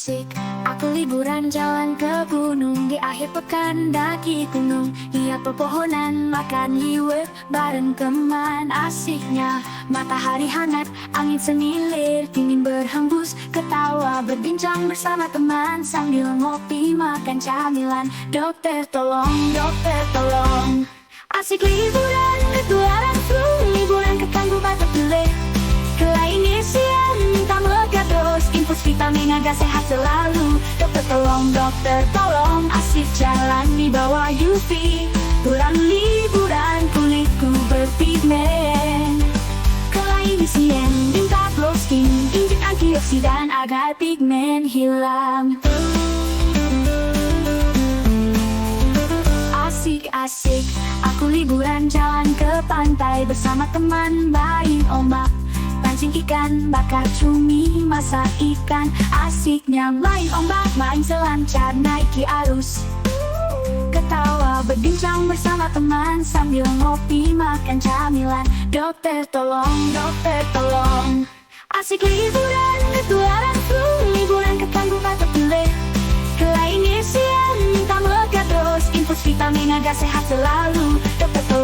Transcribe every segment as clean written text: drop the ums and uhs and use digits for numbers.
asik. Aku liburan jalan ke gunung, di akhir pekan daki gunung. Lihat pepohonan, makan liwet, bareng teman asiknya. Matahari hangat, angin semilir, dingin berhembus. Ketawa berbincang bersama teman, sambil ngopi makan camilan. Dokter tolong, asik liburan, ketularan flu. Liburan ke Tangguh Batak Pilih, ke Lainisian, minta megados. Infus vitamin agar sehat selalu. Dokter tolong, asik jalan di bawah UV. Pulang liburan, kulitku berpigmen. Ke Lainisian, minta glow skin, injek antioksidan agar pigmen hilang. Asik, aku liburan jalan ke pantai bersama teman, main ombak, pancing ikan, bakar cumi, masak ikan. Asiknya main ombak, main selancar, naiki arus. Ketawa berbincang bersama teman, sambil ngopi makan camilan. Dokter tolong, asik liburan, ketularan flu. Liburan ke Tangguh Batak Pilih, ke Lainisian, minta megados. Infus vitamin agar sehat selalu.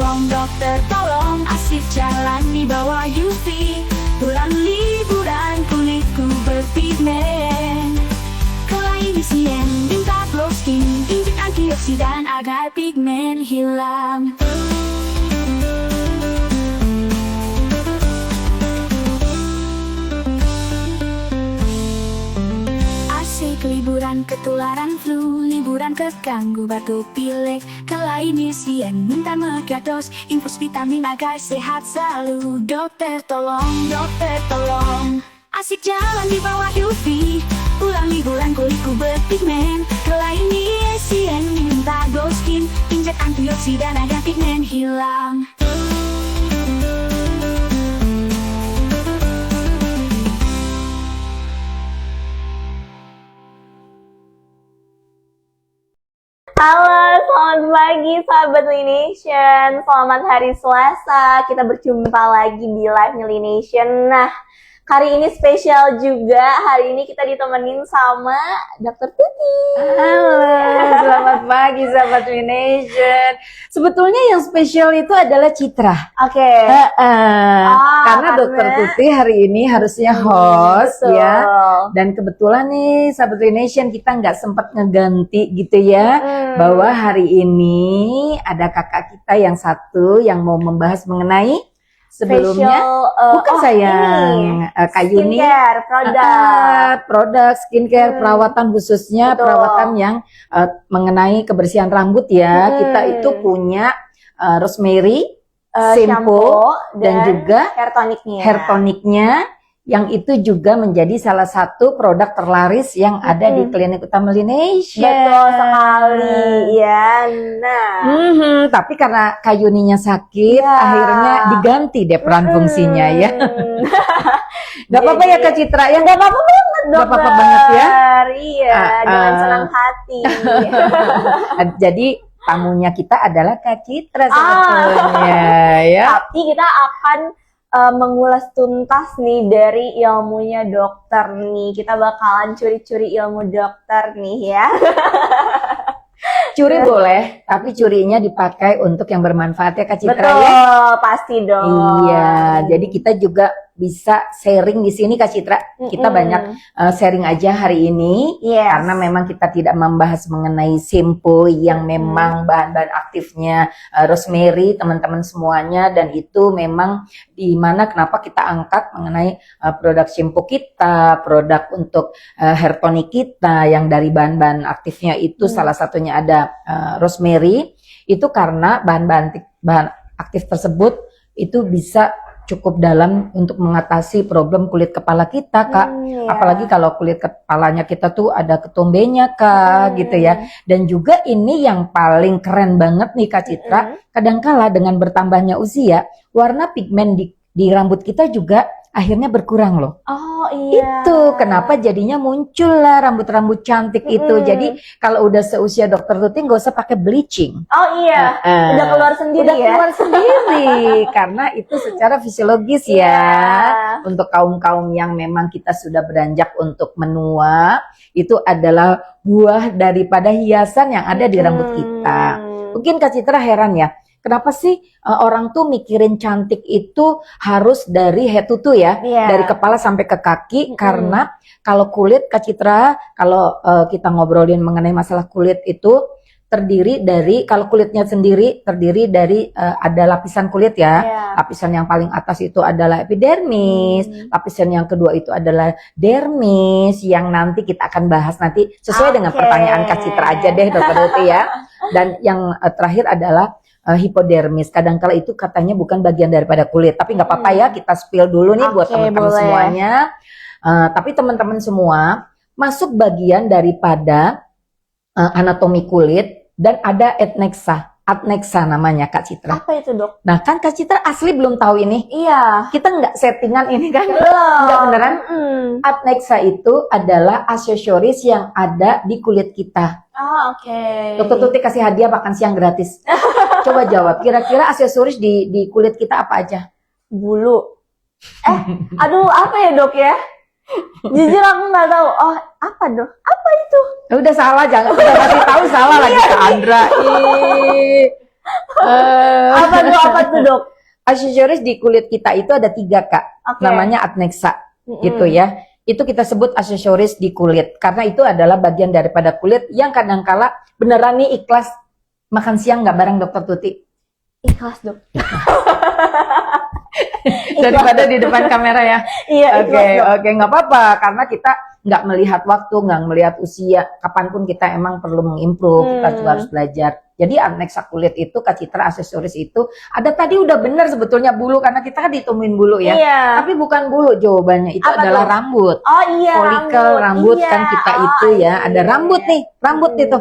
Dokter tolong, asik jalan di bawah UV. Pulang liburan, kulitku berpigmen. Ke Lainisian, minta glow skin, injek antioksidan agar pigmen hilang. Liburan ketularan flu, liburan ke Tangguh Batak Pilih, ke Lainisian, minta megados. Infus vitamin agar sehat selalu. Dokter tolong, asik jalan di bawah UV. Pulang liburan, kulitku berpigmen. Ke Lainisian, minta glow skin, injek antioksidan agar pigmen hilang. Halo, selamat pagi sahabat Lination. Selamat hari Selasa. Kita berjumpa lagi di Live Lination. Nah, hari ini spesial juga. Hari ini kita ditemenin sama Dr. Tuti. Halo, selamat pagi sahabat Lination. Sebetulnya yang spesial itu adalah Citra. Oke. Karena Dr. Tuti hari ini harusnya host betul. Ya. Dan kebetulan nih sahabat Lination kita nggak sempat ngeganti gitu ya. Bahwa hari ini ada kakak kita yang satu yang mau membahas mengenai sebelumnya bukan sayang Kak Yuni produk skincare perawatan khususnya betul. Perawatan yang mengenai kebersihan rambut ya. Kita itu punya rosemary shampoo dan juga hair tonicnya yang itu juga menjadi salah satu produk terlaris yang ada di klinik utama Lination. Betul sekali ya. Nah, tapi karena Kak Yuninya sakit, akhirnya diganti deh peran fungsinya ya. Gak apa-apa ya Kak Citra ya? Gak apa-apa banget dong. Gak apa-apa banget ya? Iya, dengan senang hati. Jadi tamunya kita adalah Kak Citra sebetulnya ya. Tapi kita akan mengulas tuntas nih dari ilmunya dokter nih. Kita bakalan curi-curi ilmu dokter nih ya. Curi boleh, tapi curinya dipakai untuk yang bermanfaat ya Kak Citra. Betul, ya. pasti dong. Iya, jadi kita juga bisa sharing di sini Kak Citra. Kita banyak sharing aja hari ini, karena memang kita tidak membahas mengenai shampoo yang memang bahan-bahan aktifnya rosemary teman-teman semuanya, dan itu memang di mana kenapa kita angkat mengenai produk shampoo kita, produk untuk hair tonic kita yang dari bahan-bahan aktifnya itu salah satunya ada rosemary. Itu karena bahan-bahan aktif tersebut itu bisa cukup dalam untuk mengatasi problem kulit kepala kita Kak. Apalagi kalau kulit kepalanya kita tuh ada ketombenya Kak gitu ya. Dan juga ini yang paling keren banget nih Kak Citra, kadangkala dengan bertambahnya usia, warna pigmen di rambut kita juga akhirnya berkurang loh. Oh iya. Itu kenapa jadinya muncul lah rambut-rambut cantik itu. Jadi kalau udah seusia Dokter Tuti nggak usah pakai bleaching. Oh iya, udah keluar sendiri Udah ya. keluar sendiri karena itu secara fisiologis ya. Iya. Untuk kaum-kaum yang memang kita sudah beranjak untuk menua, itu adalah buah daripada hiasan yang ada di rambut kita. Mungkin Kak Citra heran ya, kenapa sih orang tuh mikirin cantik itu harus dari head to toe ya, Iya. dari kepala sampai ke kaki, karena kalau kulit Kak Citra, kalau kita ngobrolin mengenai masalah kulit itu terdiri dari, kalau kulitnya sendiri terdiri dari ada lapisan kulit ya. Iya. Lapisan yang paling atas itu adalah epidermis, lapisan yang kedua itu adalah dermis, yang nanti kita akan bahas nanti sesuai dengan Oke. pertanyaan Kak Citra aja deh Dokter Tuti ya. Dan yang terakhir adalah hipodermis. Kadangkala itu katanya bukan bagian daripada kulit, tapi nggak apa-apa ya, kita spill dulu nih buat Oke, teman-teman boleh. semuanya. Tapi teman-teman semua masuk bagian daripada anatomi kulit dan ada adnexa namanya Kak Citra. Apa itu, Dok? Nah kan Kak Citra asli belum tahu ini. Iya. Kita nggak settingan ini kan? Belum. Nggak beneran? Adnexa itu adalah aksesoris yang ada di kulit kita. Oh, oke. Dokter Tuti kasih hadiah makan siang gratis. Coba jawab, kira-kira aksesoris di kulit kita apa aja? Bulu. Aduh, apa ya, Dok ya? Jujur aku nggak tahu. Oh, apa, Dok? Apa itu? Udah salah, jangan udah kasih tahu salah lagi ke Andra. Apa tuh, Dok? Aksesoris di kulit kita itu ada 3 Kak. Oke. Namanya adnexa. Gitu ya. Itu kita sebut aksesoris di kulit karena itu adalah bagian daripada kulit yang kadangkala beneran nih ikhlas makan siang nggak bareng Dokter Tuti Ikhlas, Dok. daripada di depan kamera ya. Iya, Oke, ikhlas, Dok. oke, nggak apa-apa karena kita nggak melihat waktu, nggak melihat usia, kapanpun kita emang perlu mengimprove, kita juga harus belajar. Jadi adnexa kulit itu, Kak Citra, aksesoris itu ada tadi udah bener sebetulnya bulu karena kita kan ditemuin bulu ya. Iya. Tapi bukan bulu jawabannya, itu Apa adalah tuh? rambut. Oh iya, Folikel rambut Iya. kan kita Oh, itu ya, ada iya. rambut nih, rambut itu,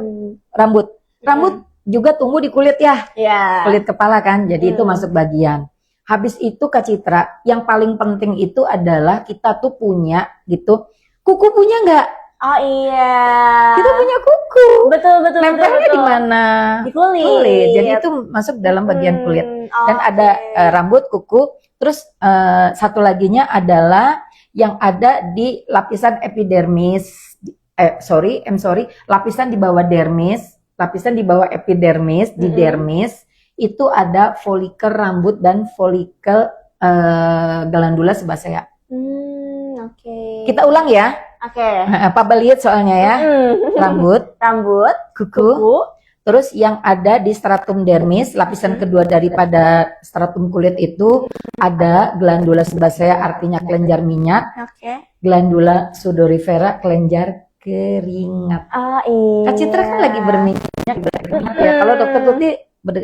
rambut. Rambut juga tumbuh di kulit ya, Iya. kulit kepala kan, jadi itu masuk bagian. Habis itu Kak Citra, yang paling penting itu adalah kita tuh punya gitu, kuku punya nggak? Oh iya. Kita punya kuku. Betul. Nempelnya di mana? Di kulit. Kulit. Jadi itu masuk dalam bagian kulit. Dan ada rambut, kuku. Terus satu laginya adalah yang ada di lapisan epidermis. Lapisan di bawah dermis, lapisan di bawah epidermis, di dermis itu ada folikel rambut dan folikel glandula sebasea. Oke. Kita ulang ya. Oke. Papa lihat soalnya ya. Rambut, Rambut, kuku, terus yang ada di stratum dermis, lapisan kedua daripada stratum kulit itu ada glandula sebasea, artinya kelenjar minyak, Oke. glandula sudorifera, kelenjar keringat. Oh iya. Kak Citra kan lagi berminyak, berkeringat ya. Kalau Dokter Tuti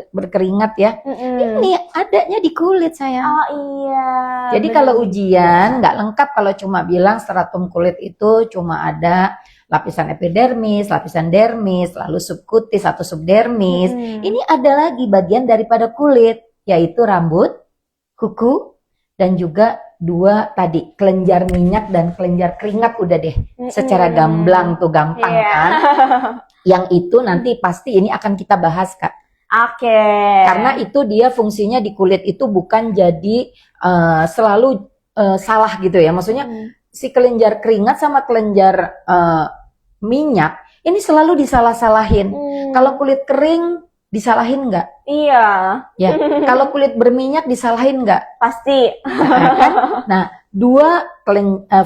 berkeringat ya. Ini adanya di kulit sayang. Oh iya. Jadi kalau ujian nggak lengkap kalau cuma bilang stratum kulit itu cuma ada lapisan epidermis, lapisan dermis, lalu subkutis atau subdermis. Ini ada lagi bagian daripada kulit, yaitu rambut, kuku, dan juga 2 tadi, kelenjar minyak dan kelenjar keringat udah deh. Secara gamblang tuh gampang kan. Yang itu nanti pasti ini akan kita bahas Kak. Oke. Karena itu dia fungsinya di kulit itu bukan jadi selalu salah gitu ya. Maksudnya si kelenjar keringat sama kelenjar minyak ini selalu disalah-salahin. Kalau kulit kering disalahin nggak? Iya. Ya. Kalau kulit berminyak disalahin nggak? Pasti. Kan? Nah, 2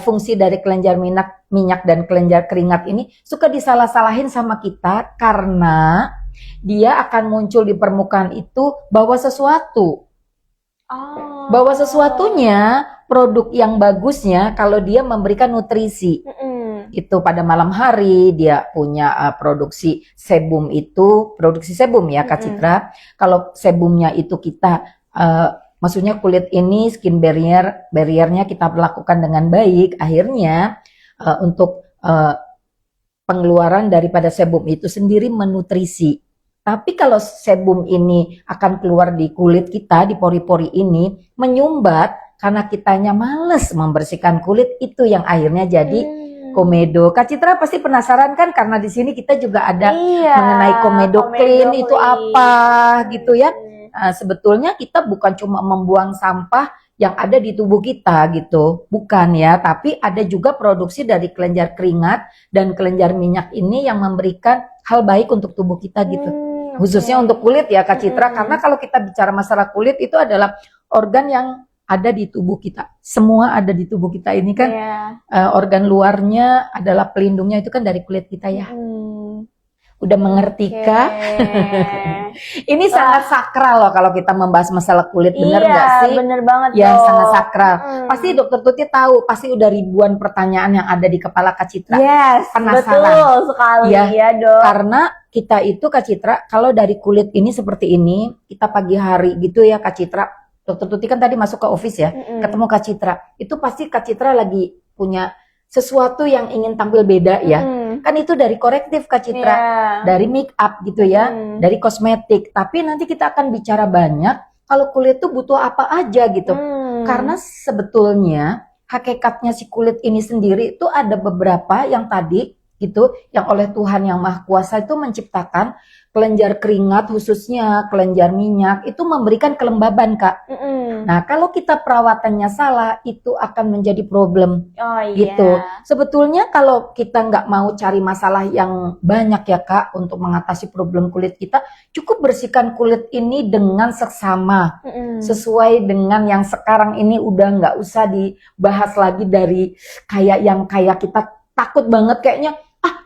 fungsi dari kelenjar minyak dan kelenjar keringat ini suka disalah-salahin sama kita karena dia akan muncul di permukaan itu bawa sesuatu. Oh. Bawa sesuatunya, produk yang bagusnya kalau dia memberikan nutrisi. Itu pada malam hari dia punya produksi sebum itu, produksi sebum ya Kak Citra. Kalau sebumnya itu kita maksudnya kulit ini skin barriernya kita lakukan dengan baik, akhirnya untuk pengeluaran daripada sebum itu sendiri menutrisi. Tapi kalau sebum ini akan keluar di kulit kita, di pori-pori ini, menyumbat, karena kitanya males membersihkan kulit, itu yang akhirnya jadi komedo. Kak Citra pasti penasaran kan, karena di sini kita juga ada mengenai komedo clean itu apa gitu ya. Sebetulnya kita bukan cuma membuang sampah yang ada di tubuh kita gitu, bukan ya, tapi ada juga produksi dari kelenjar keringat dan kelenjar minyak ini yang memberikan hal baik untuk tubuh kita gitu. Khususnya untuk kulit ya Kak Citra, karena kalau kita bicara masalah kulit itu adalah organ yang ada di tubuh kita. Semua ada di tubuh kita ini kan, organ luarnya adalah pelindungnya itu kan dari kulit kita ya. Udah mengerti kah? Ini sangat sakral loh kalau kita membahas masalah kulit, bener nggak sih? Bener banget ya, sangat sakral. Pasti Dokter Tuti tahu, pasti udah ribuan pertanyaan yang ada di kepala Kak Citra. Penasaran? Betul sekali ya Dok. Karena kita itu Kak Citra, kalau dari kulit ini seperti ini, kita pagi hari gitu ya Kak Citra, Dokter Tuti kan tadi masuk ke office ya, ketemu Kak Citra, itu pasti Kak Citra lagi punya sesuatu yang ingin tampil beda ya. Kan itu dari korektif Kak Citra, dari make up gitu ya, dari kosmetik. Tapi nanti kita akan bicara banyak kalau kulit tuh butuh apa aja gitu. Karena sebetulnya hakikatnya si kulit ini sendiri itu ada beberapa yang tadi gitu, yang oleh Tuhan yang Maha Kuasa itu menciptakan kelenjar keringat khususnya, kelenjar minyak itu memberikan kelembaban Kak. Nah kalau kita perawatannya salah itu akan menjadi problem gitu. Sebetulnya kalau kita nggak mau cari masalah yang banyak ya Kak untuk mengatasi problem kulit kita, cukup bersihkan kulit ini dengan seksama, sesuai dengan yang sekarang ini udah nggak usah dibahas lagi dari kayak kita takut banget kayaknya.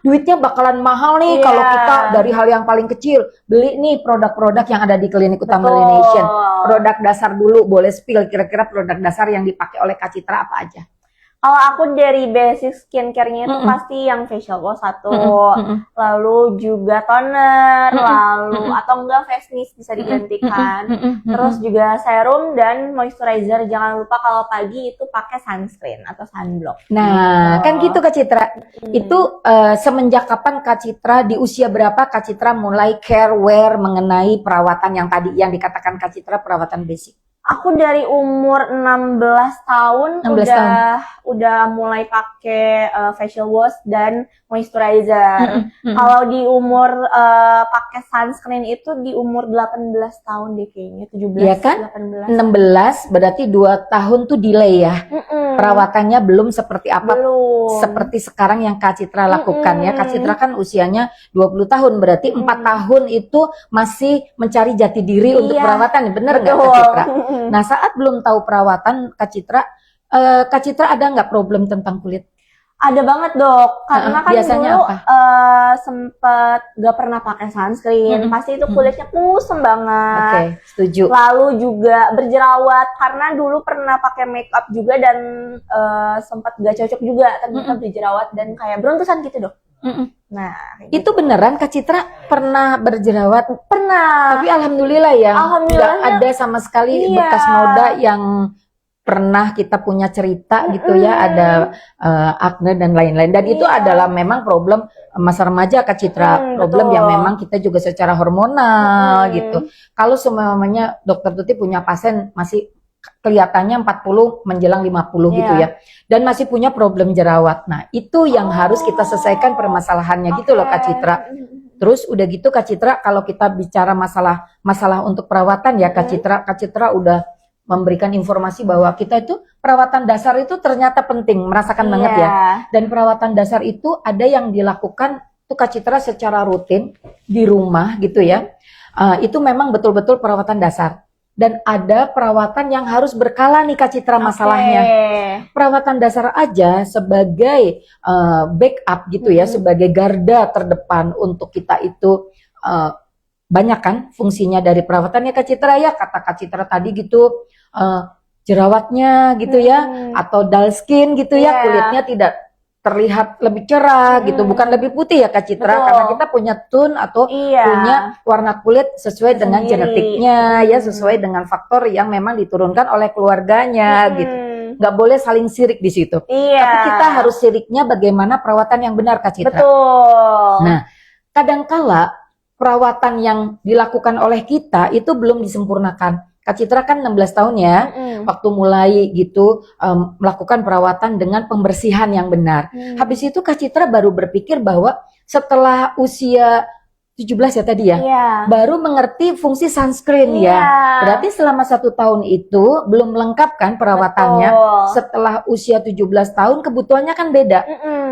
Duitnya bakalan mahal nih kalau kita dari hal yang paling kecil beli nih produk-produk yang ada di Klinik Utama Melination. Produk dasar dulu, boleh spill kira-kira produk dasar yang dipakai oleh Kak Citra apa aja? Kalau aku dari basic skincare-nya itu pasti yang facial wash satu, lalu juga toner, lalu atau enggak face mist bisa digantikan, terus juga serum dan moisturizer. Jangan lupa kalau pagi itu pakai sunscreen atau sunblock. Nah, kan gitu Kak Citra. Itu semenjak kapan Kak Citra, di usia berapa Kak Citra mulai care mengenai perawatan yang tadi yang dikatakan Kak Citra perawatan basic? Aku dari umur 16 tahun udah mulai pakai facial wash dan moisturizer. Kalau di umur pakai sunscreen itu di umur 18 tahun deh kayaknya, 17 ya kan? 18. 16 berarti 2 tahun tuh delay ya. Perawatannya belum seperti apa seperti sekarang yang Kak Citra lakukan ya. Kak Citra kan usianya 20 tahun berarti 4 tahun itu masih mencari jati diri untuk perawatan, bener nggak Kak Citra? Nah saat belum tahu perawatan Kak Citra ada nggak problem tentang kulit? Ada banget Dok, karena kan biasanya dulu apa? sempet gak pernah pakai sunscreen, pasti itu kulitnya kusem banget. Setuju. Lalu juga berjerawat, karena dulu pernah pakai make up juga dan sempat gak cocok juga, ternyata berjerawat dan kayak berontosan gitu Dok. Nah, itu beneran Kak Citra pernah berjerawat? Pernah. Tapi alhamdulillah ya, nggak ada sama sekali bekas noda yang pernah kita punya cerita gitu ya, ada acne dan lain-lain. Dan itu adalah memang problem masa remaja Kak Citra, problem yang memang kita juga secara hormonal gitu. Kalau semuanya Dokter Tuti punya pasien masih kelihatannya 40 menjelang 50 gitu ya, dan masih punya problem jerawat. Nah itu yang harus kita selesaikan permasalahannya gitu loh Kak Citra. Terus udah gitu Kak Citra, kalau kita bicara masalah untuk perawatan ya Kak Citra udah memberikan informasi bahwa kita itu perawatan dasar itu ternyata penting, merasakan banget ya. Dan perawatan dasar itu ada yang dilakukan tuh Kak Citra secara rutin di rumah gitu ya. Itu memang betul-betul perawatan dasar. Dan ada perawatan yang harus berkala nih Kak Citra masalahnya. Perawatan dasar aja sebagai backup gitu ya, sebagai garda terdepan untuk kita itu banyak kan fungsinya dari perawatannya Kak Citra ya, kata Kak Citra tadi gitu, jerawatnya gitu ya, atau dull skin gitu ya, kulitnya tidak terlihat lebih cerah gitu, bukan lebih putih ya Kak Citra, karena kita punya tone atau punya warna kulit sesuai dengan genetiknya ya, sesuai dengan faktor yang memang diturunkan oleh keluarganya gitu. Nggak boleh saling sirik di situ. Tapi kita harus siriknya bagaimana perawatan yang benar Kak Citra. Nah, kadangkala perawatan yang dilakukan oleh kita itu belum disempurnakan. Kak Citra kan 16 tahun ya, waktu mulai gitu melakukan perawatan dengan pembersihan yang benar. Habis itu Kak Citra baru berpikir bahwa setelah usia 17 ya tadi ya, baru mengerti fungsi sunscreen ya. Berarti selama 1 tahun itu belum lengkap kan perawatannya. Setelah usia 17 tahun kebutuhannya kan beda.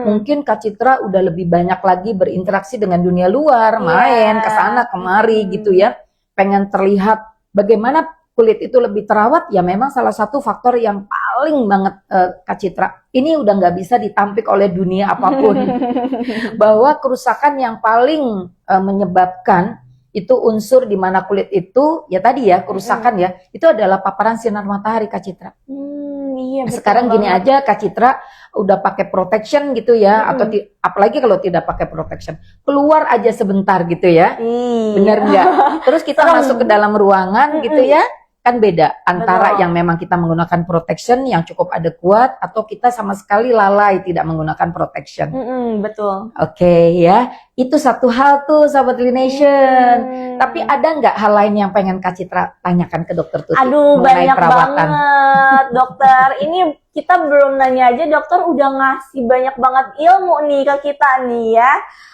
Mungkin Kak Citra udah lebih banyak lagi berinteraksi dengan dunia luar, main ke sana kemari gitu ya. Pengen terlihat bagaimana kulit itu lebih terawat, ya memang salah satu faktor yang paling banget Kak Citra. Ini udah nggak bisa ditampik oleh dunia apapun. Bahwa kerusakan yang paling menyebabkan itu unsur di mana kulit itu, ya tadi ya kerusakan ya, itu adalah paparan sinar matahari Kak Citra. Iya, Sekarang gini aja Kak Citra udah pakai protection gitu ya, atau apalagi kalau tidak pakai protection, keluar aja sebentar gitu ya, bener nggak? Terus kita masuk ke dalam ruangan gitu ya, kan beda antara yang memang kita menggunakan protection yang cukup adekuat atau kita sama sekali lalai tidak menggunakan protection. Betul. Oke ya, itu satu hal tuh Sahabat Lination. Tapi ada nggak hal lain yang pengen Kak Citra tanyakan ke Dokter Tuti mengenai Banyak perawatan? banget dokter. Ini kita belum nanya aja, dokter udah ngasih banyak banget ilmu nih ke kita nih ya.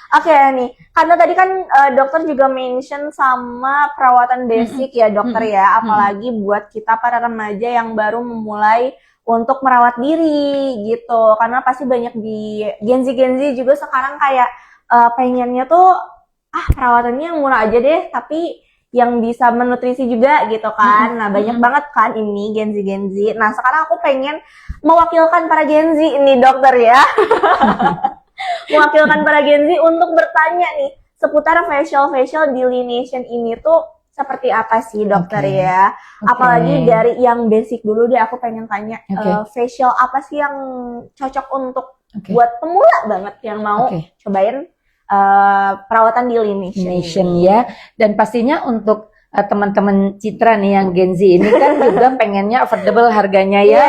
Oke nih, karena tadi kan dokter juga mention sama perawatan basic ya dokter ya, apalagi buat kita para remaja yang baru memulai untuk merawat diri gitu. Karena pasti banyak di Gen Z juga sekarang kayak pengennya tuh perawatannya yang murah aja deh, tapi yang bisa menutrisi juga gitu kan. Nah banyak banget kan ini Gen Z. Nah sekarang aku pengen mewakilkan para Gen Z ini dokter ya. Mewakilkan para Gen Z untuk bertanya nih seputar facial delineation ini tuh seperti apa sih dokter ya? Apalagi dari yang basic dulu deh, aku pengen tanya facial apa sih yang cocok untuk buat pemula banget yang mau cobain perawatan delineation ya. Dan pastinya untuk teman-teman Citra nih yang Gen Z ini kan juga pengennya affordable harganya ya,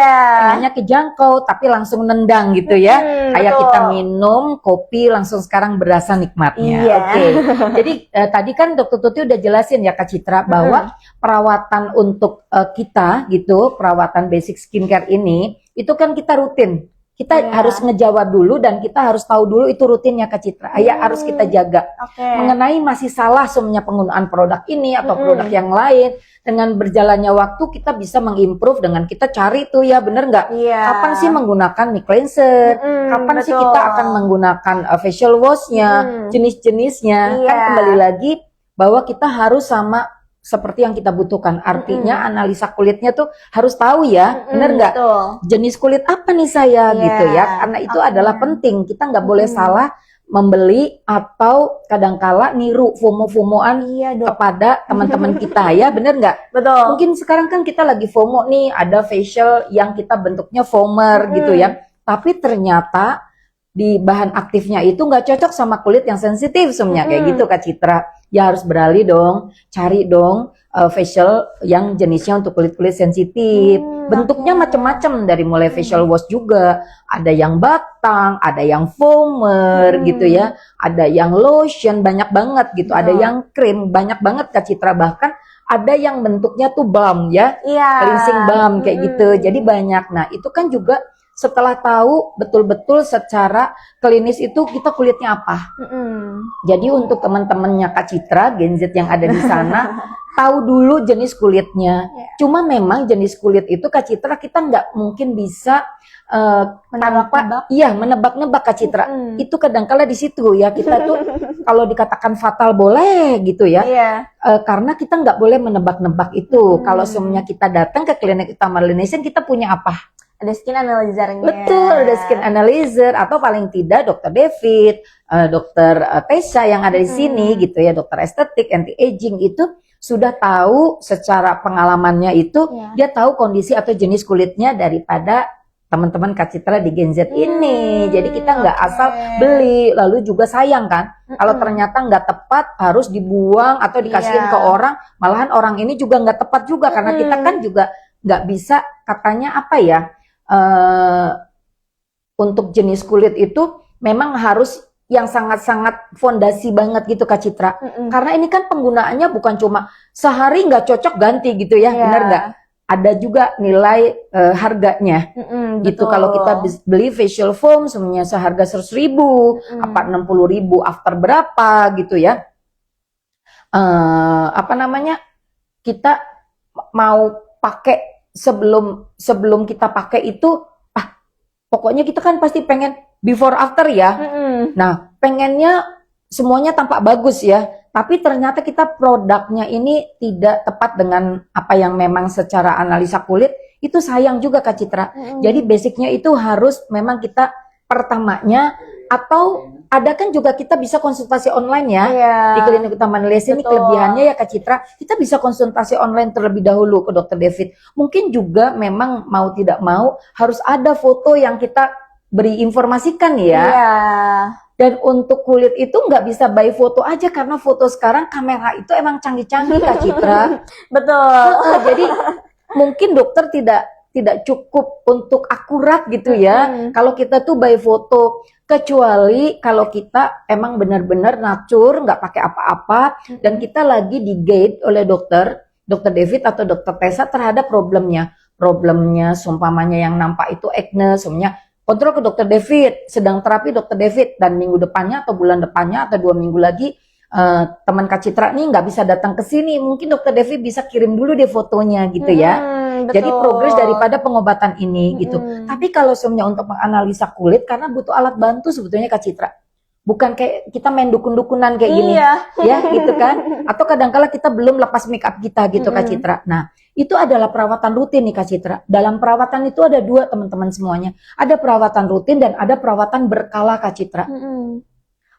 pengennya kejangkau tapi langsung nendang gitu ya, kayak kita minum kopi langsung sekarang berasa nikmatnya. Jadi tadi kan Dokter Tuti udah jelasin ya Kak Citra bahwa perawatan untuk kita gitu, perawatan basic skincare ini itu kan kita rutin. Kita harus ngejawab dulu dan kita harus tahu dulu itu rutinnya Kak Citra. Harus kita jaga. Mengenai masih salah semuanya penggunaan produk ini atau produk yang lain. Dengan berjalannya waktu kita bisa mengimprove dengan kita cari tuh ya, bener nggak? Kapan sih menggunakan mic cleanser? Kapan sih kita akan menggunakan facial wash-nya? Jenis-jenisnya. Kan kembali lagi bahwa kita harus sama seperti yang kita butuhkan. Artinya analisa kulitnya tuh harus tahu ya, bener nggak? Jenis kulit apa nih saya gitu ya? Karena itu adalah penting. Kita nggak boleh salah membeli atau kadangkala niru FOMO-FOMOan kepada teman-teman kita ya, bener nggak? Betul. Mungkin sekarang kan kita lagi FOMO nih, ada facial yang kita bentuknya foamer gitu ya. Tapi ternyata di bahan aktifnya itu nggak cocok sama kulit yang sensitif semuanya kayak gitu Kak Citra. Ya harus beralih dong, cari dong facial yang jenisnya untuk kulit-kulit sensitif. Bentuknya macam-macam, dari mulai facial wash juga, ada yang batang, ada yang foamer gitu ya, ada yang lotion, banyak banget gitu, ada yang krim, banyak banget Kak Citra, bahkan ada yang bentuknya tuh balm ya, cleansing balm kayak gitu. Jadi banyak. Nah itu kan juga setelah tahu betul-betul secara klinis itu kita kulitnya apa. Jadi untuk teman-temannya Kak Citra, Gen Z yang ada di sana, tahu dulu jenis kulitnya. Cuma memang jenis kulit itu Kak Citra kita nggak mungkin bisa menebak-nebak Kak Citra. Itu kadangkala di situ ya, kita tuh kalau dikatakan fatal boleh gitu ya. Karena kita nggak boleh menebak-nebak itu. Kalau semuanya kita datang ke klinik Utama Lination, kita punya apa? Ada skin analyzer-nya. Betul, ada skin analyzer, atau paling tidak Dokter David, Dokter Tessa yang ada di sini gitu ya, dokter estetik, anti aging itu sudah tahu secara pengalamannya itu, dia tahu kondisi atau jenis kulitnya daripada teman-teman Kak Citra di Gen Z ini. Jadi kita nggak asal beli, lalu juga sayang kan kalau ternyata nggak tepat harus dibuang atau dikasihin ke orang, malahan orang ini juga nggak tepat juga karena kita kan juga nggak bisa katanya apa ya, untuk jenis kulit itu memang harus yang sangat-sangat fondasi banget gitu Kak Citra. Karena ini kan penggunaannya bukan cuma sehari nggak cocok ganti gitu ya, benar nggak? Ada juga nilai harganya gitu. Betul. Kalau kita beli facial foam semuanya seharga 100.000, apa 60.000 after berapa gitu ya. Apa namanya, kita mau pakai sebelum kita pakai itu pokoknya kita kan pasti pengen before after ya. Nah, pengennya semuanya tampak bagus ya, tapi ternyata kita produknya ini tidak tepat dengan apa yang memang secara analisa kulit, itu sayang juga Kak Citra. Jadi basicnya itu harus memang kita pertamanya, atau ada kan juga kita bisa konsultasi online ya. Di Klinik Utama Malaysia ini kelebihannya ya Kak Citra, kita bisa konsultasi online terlebih dahulu ke Dokter David. Mungkin juga memang mau tidak mau harus ada foto yang kita beri informasikan ya. Dan untuk kulit itu nggak bisa by foto aja, karena foto sekarang kamera itu emang canggih-canggih Kak Citra. Betul. Jadi mungkin dokter tidak cukup untuk akurat gitu ya. Kalau kita tuh by foto, kecuali kalau kita emang benar-benar natur, nggak pakai apa-apa, dan kita lagi di guide oleh dokter David atau dokter Tessa terhadap problemnya seumpamanya yang nampak itu acne, semuanya kontrol ke dokter David, sedang terapi dokter David, dan minggu depannya atau bulan depannya atau 2 minggu lagi teman Kak Citra nih nggak bisa datang ke sini, mungkin dokter David bisa kirim dulu deh fotonya gitu ya. Jadi progres daripada pengobatan ini gitu. Tapi kalau semuanya untuk menganalisa kulit, karena butuh alat bantu sebetulnya Kak Citra. Bukan kayak kita main dukun-dukunan kayak gini. Ya gitu kan. Atau kadang-kala kita belum lepas make up kita gitu Kak Citra. Nah itu adalah perawatan rutin nih Kak Citra. Dalam perawatan itu ada 2 teman-teman semuanya. Ada perawatan rutin dan ada perawatan berkala Kak Citra.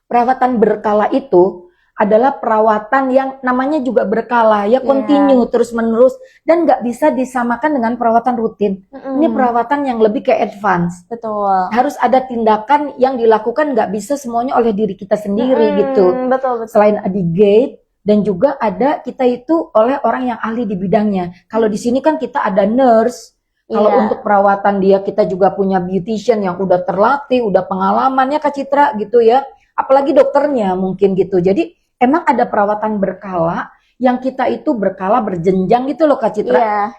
Perawatan berkala itu adalah perawatan yang namanya juga berkala ya, continue terus menerus, dan nggak bisa disamakan dengan perawatan rutin. Ini perawatan yang lebih ke advance. Betul. Harus ada tindakan yang dilakukan, nggak bisa semuanya oleh diri kita sendiri gitu. Betul. Selain di guide, dan juga ada kita itu oleh orang yang ahli di bidangnya. Kalau di sini kan kita ada nurse. Kalau untuk perawatan dia, kita juga punya beautician yang udah terlatih, udah pengalamannya Kak Citra gitu ya. Apalagi dokternya mungkin gitu. Jadi emang ada perawatan berkala yang kita itu berkala berjenjang gitu loh Kak Citra.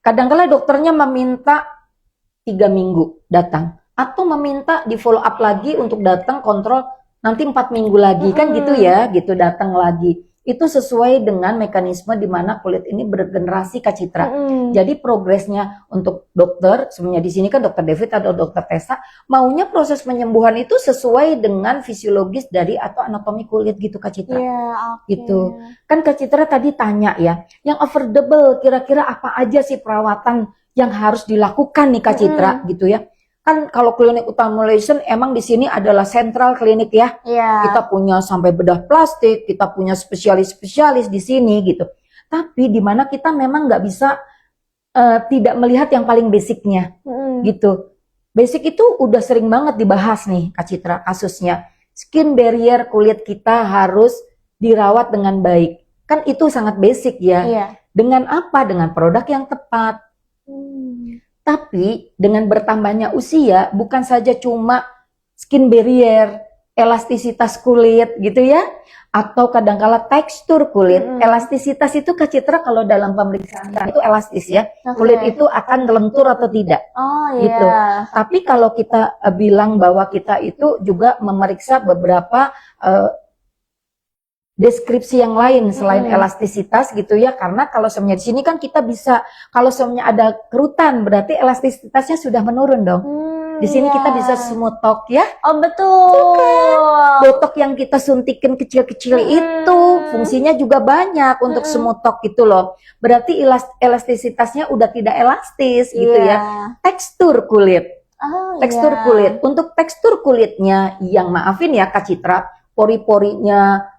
Kadang-kala dokternya meminta 3 minggu datang, atau meminta di follow up lagi untuk datang kontrol nanti 4 minggu lagi kan gitu ya, gitu datang lagi. Itu sesuai dengan mekanisme di mana kulit ini bergenerasi Kak Citra. Jadi progresnya untuk dokter, sebenarnya di sini kan dokter David atau dokter Tessa, maunya proses penyembuhan itu sesuai dengan fisiologis dari atau anatomi kulit gitu Kak Citra. Gitu. Kan Kak Citra tadi tanya ya, yang affordable kira-kira apa aja sih perawatan yang harus dilakukan nih Kak Citra gitu ya. Kan kalau Klinik Utama Malaysia emang di sini adalah sentral klinik ya. Kita punya sampai bedah plastik, kita punya spesialis-spesialis di sini gitu. Tapi di mana kita memang nggak bisa tidak melihat yang paling basicnya gitu. Basic itu udah sering banget dibahas nih Kak Citra kasusnya. Skin barrier kulit kita harus dirawat dengan baik. Kan itu sangat basic ya. Dengan apa? Dengan produk yang tepat. Tapi dengan bertambahnya usia, bukan saja cuma skin barrier, elastisitas kulit gitu ya, atau kadangkala tekstur kulit. Elastisitas itu Kak Citra kalau dalam pemeriksaan itu elastis ya, kulit itu akan lentur atau tidak. Gitu. Tapi kalau kita bilang bahwa kita itu juga memeriksa beberapa deskripsi yang lain selain elastisitas gitu ya, karena kalau semuanya di sini kan kita bisa, kalau semuanya ada kerutan berarti elastisitasnya sudah menurun dong. Di sini kita bisa smooth talk ya. Betul. Botok yang kita suntikin kecil-kecil itu fungsinya juga banyak untuk smooth talk gitu loh. Berarti elastisitasnya udah tidak elastis gitu ya. Tekstur kulit. Tekstur kulit. Untuk tekstur kulitnya yang maafin ya Kak Citra, pori-porinya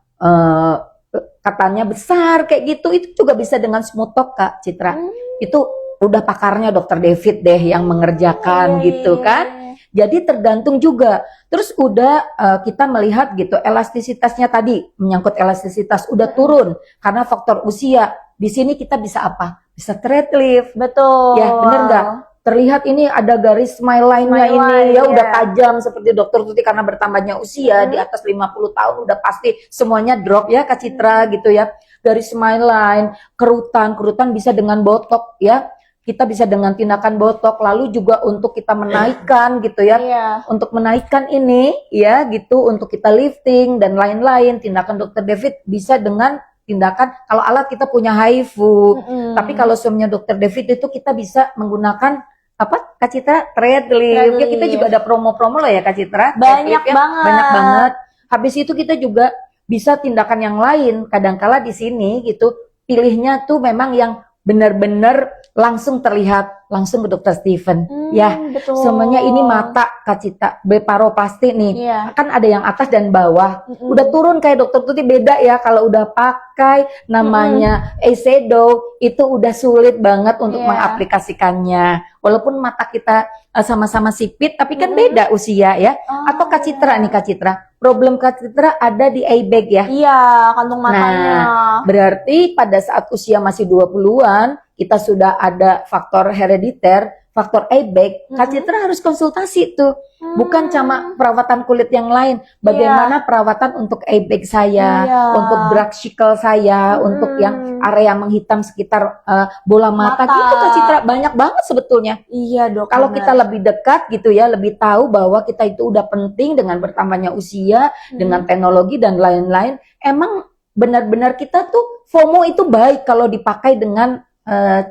katanya besar kayak gitu, itu juga bisa dengan smooth talk Kak Citra. Itu udah pakarnya dokter David deh yang mengerjakan gitu kan. Jadi tergantung juga. Terus udah kita melihat gitu elastisitasnya tadi, menyangkut elastisitas udah turun karena faktor usia. Di sini kita bisa apa? Bisa thread lift. Betul. Ya bener nggak? terlihat ini ada garis smile line-nya Smile ini line, ya udah iya. tajam seperti dokter Tuti karena bertambahnya usia di atas 50 tahun udah pasti semuanya drop ya Kak Citra gitu ya. Garis smile line, kerutan bisa dengan botok ya. Kita bisa dengan tindakan botok, lalu juga untuk kita menaikkan gitu ya. Iya. Untuk menaikkan ini ya gitu, untuk kita lifting dan lain-lain. Tindakan Dokter David bisa dengan tindakan, kalau alat kita punya HIFU. Tapi kalau semuanya Dokter David itu kita bisa menggunakan apa Kak Citra? Threadlift. Ya, kita juga ada promo-promo lah ya Kak Citra. Banyak Threadlift, ya. banget. Banyak banget. Habis itu kita juga bisa tindakan yang lain. Kadangkala di sini gitu, pilihnya tuh memang yang benar-benar langsung terlihat langsung ke Dokter Steven ya. Betul. Semuanya ini mata Kak Cita blefaroplasty nih. Iya. Kan ada yang atas dan bawah. Udah turun kayak Dokter Tuti beda ya kalau udah pakai namanya eyeshadow itu udah sulit banget untuk Iya. mengaplikasikannya. Walaupun mata kita sama-sama sipit tapi kan beda usia ya. Atau Kak Citra nih Kak Citra. Problem Kak Citra ada di eye bag ya. Iya, kantong matanya. Berarti pada saat usia masih 20-an, kita sudah ada faktor herediter, faktor eye bag, Kak Citra harus konsultasi tuh. Bukan cuma perawatan kulit yang lain, bagaimana perawatan untuk eye bag saya, Iya. untuk brachical saya, untuk yang area menghitam sekitar bola mata. Mata. Gitu Kak Citra, banyak banget sebetulnya. Iya dok. Kalau benar. kita lebih dekat gitu ya, lebih tahu bahwa kita itu udah penting dengan bertambahnya usia, dengan teknologi dan lain-lain, emang benar-benar kita tuh FOMO itu baik kalau dipakai dengan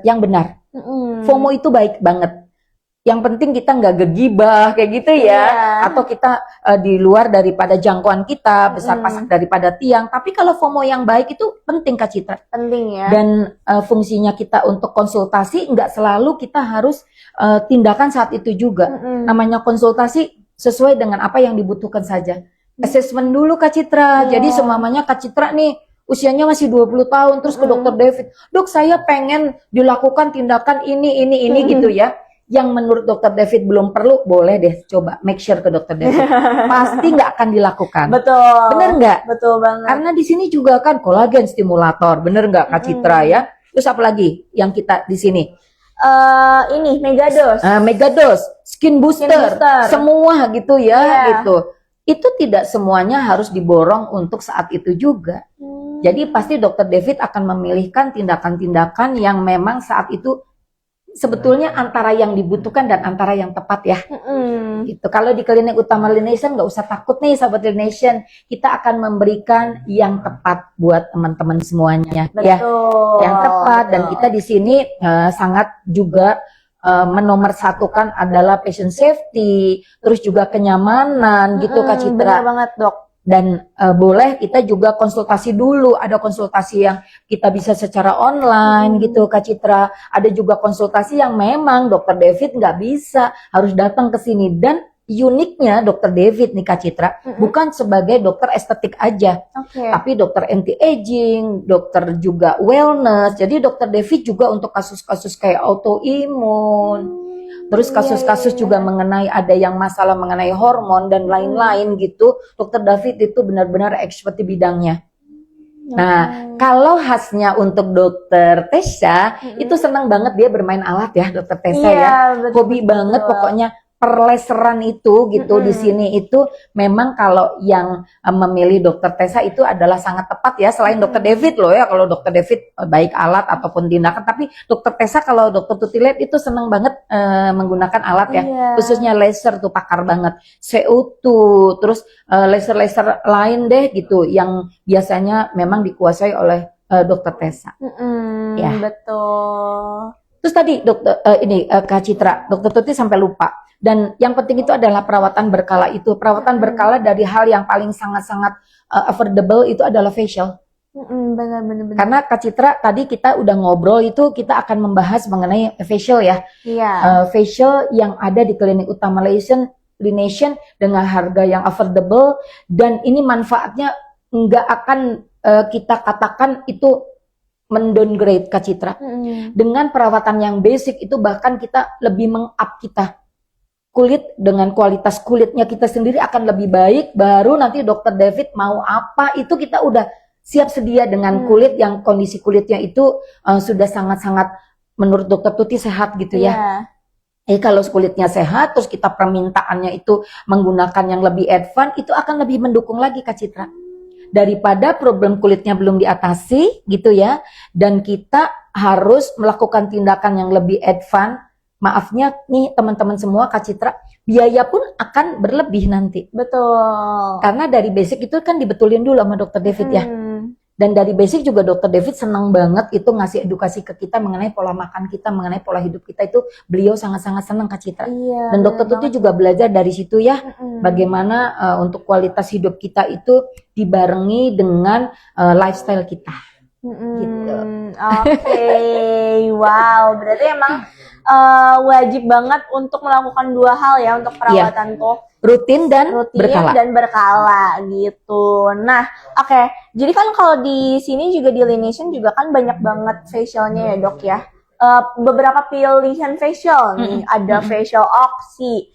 yang benar. FOMO itu baik banget. Yang penting kita nggak gegibah kayak gitu ya, Iya. atau kita di luar daripada jangkauan kita, besar pasak daripada tiang. Tapi kalau FOMO yang baik itu penting Kak Citra. Penting ya. Dan fungsinya kita untuk konsultasi nggak selalu kita harus tindakan saat itu juga. Namanya konsultasi sesuai dengan apa yang dibutuhkan saja. Assessment dulu Kak Citra. Jadi semamanya Kak Citra nih usianya masih 20 tahun terus ke Dokter David. Dok, saya pengen dilakukan tindakan ini gitu ya. Yang menurut Dokter David belum perlu, boleh deh coba make sure ke Dokter David. Pasti nggak akan dilakukan. Betul. Bener nggak? Betul banget. Karena di sini juga kan kolagen stimulator, bener nggak Kak Citra ya? Terus apa lagi yang kita di sini? Ini megadose. Megadose, skin booster, booster. semua gitu ya, Iya. gitu. Itu tidak semuanya harus diborong untuk saat itu juga. Jadi pasti Dokter David akan memilihkan tindakan-tindakan yang memang saat itu sebetulnya antara yang dibutuhkan dan antara yang tepat ya. Gitu. Kalau di klinik utama Lination nggak usah takut nih sahabat Lination, kita akan memberikan yang tepat buat teman-teman semuanya ya. Betul. Yang tepat dan Betul. kita di sini sangat juga menomorsatukan adalah patient safety, terus juga kenyamanan gitu Kak Citra. Bener banget dok. Dan boleh kita juga konsultasi dulu, ada konsultasi yang kita bisa secara online gitu Kak Citra, ada juga konsultasi yang memang Dokter David nggak bisa, harus datang ke sini. Dan uniknya Dokter David nih Kak Citra, bukan sebagai dokter estetik aja, Oke. tapi dokter anti-aging, dokter juga wellness. Jadi Dokter David juga untuk kasus-kasus kayak autoimun, terus kasus-kasus juga mengenai ada yang masalah mengenai hormon dan lain-lain gitu. Dokter David itu benar-benar expert di bidangnya. Nah, kalau khasnya untuk Dokter Tessa, itu senang banget dia bermain alat ya Dokter Tessa ya. betul, Hobi banget pokoknya. Perleseran itu gitu di sini itu memang kalau yang memilih Dokter Tessa itu adalah sangat tepat ya, selain Dokter David loh ya. Kalau Dokter David baik alat ataupun tindakan, tapi Dokter Tessa kalau Dokter Tuti lihat itu senang banget menggunakan alat ya, khususnya laser tuh pakar banget, CO2 terus laser-laser lain deh gitu yang biasanya memang dikuasai oleh Dokter Tessa. Ya. Betul. Terus tadi dokter Kak Citra, Dokter Tuti sampai lupa. Dan yang penting itu adalah perawatan berkala itu. Perawatan berkala dari hal yang paling sangat-sangat affordable itu adalah facial. Benar. Karena Kak Citra tadi kita udah ngobrol itu kita akan membahas mengenai facial ya. Iya. Facial yang ada di klinik utama Lination dengan harga yang affordable dan ini manfaatnya nggak akan kita katakan itu mendowngrade Kak Citra. Dengan perawatan yang basic itu bahkan kita lebih meng-up kita. Kulit dengan kualitas kulitnya kita sendiri akan lebih baik, baru nanti Dokter David mau apa itu kita udah siap sedia dengan kulit yang kondisi kulitnya itu sudah sangat-sangat menurut Dokter Tuti sehat gitu ya. Kalau kulitnya sehat, terus kita permintaannya itu menggunakan yang lebih advance, itu akan lebih mendukung lagi Kak Citra. Daripada problem kulitnya belum diatasi gitu ya, dan kita harus melakukan tindakan yang lebih advance. Maafnya nih teman-teman semua Kak Citra, biaya pun akan berlebih nanti. Betul. Karena dari basic itu kan dibetulin dulu sama Dokter David ya. Dan dari basic juga Dokter David senang banget itu ngasih edukasi ke kita mengenai pola makan kita, mengenai pola hidup kita, itu beliau sangat-sangat senang Kak Citra. Iya, dan Dokter Tuti juga belajar dari situ ya, bagaimana untuk kualitas hidup kita itu dibarengi dengan lifestyle kita. Gitu. Oke, wow, berarti emang wajib banget untuk melakukan dua hal ya untuk perawatan tuh. Rutin dan berkala gitu. Nah, oke. Jadi kan kalau di sini juga di Laination juga kan banyak banget facialnya ya dok ya. Beberapa pilihan facial nih, ada facial oxy,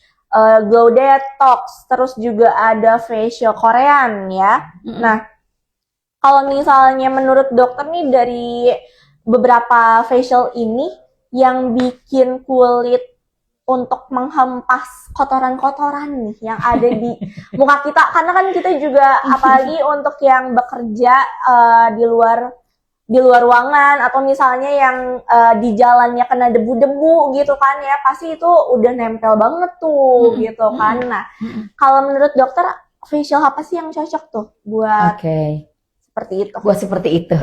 glow detox, terus juga ada facial Korean ya. Nah, kalau misalnya menurut dokter nih dari beberapa facial ini yang bikin kulit untuk menghempas kotoran-kotoran nih yang ada di muka kita, karena kan kita juga apalagi untuk yang bekerja di luar ruangan atau misalnya yang di jalannya kena debu-debu gitu kan ya, pasti itu udah nempel banget tuh gitu kan. Nah, kalau menurut dokter facial apa sih yang cocok tuh buat seperti itu? Buat seperti itu.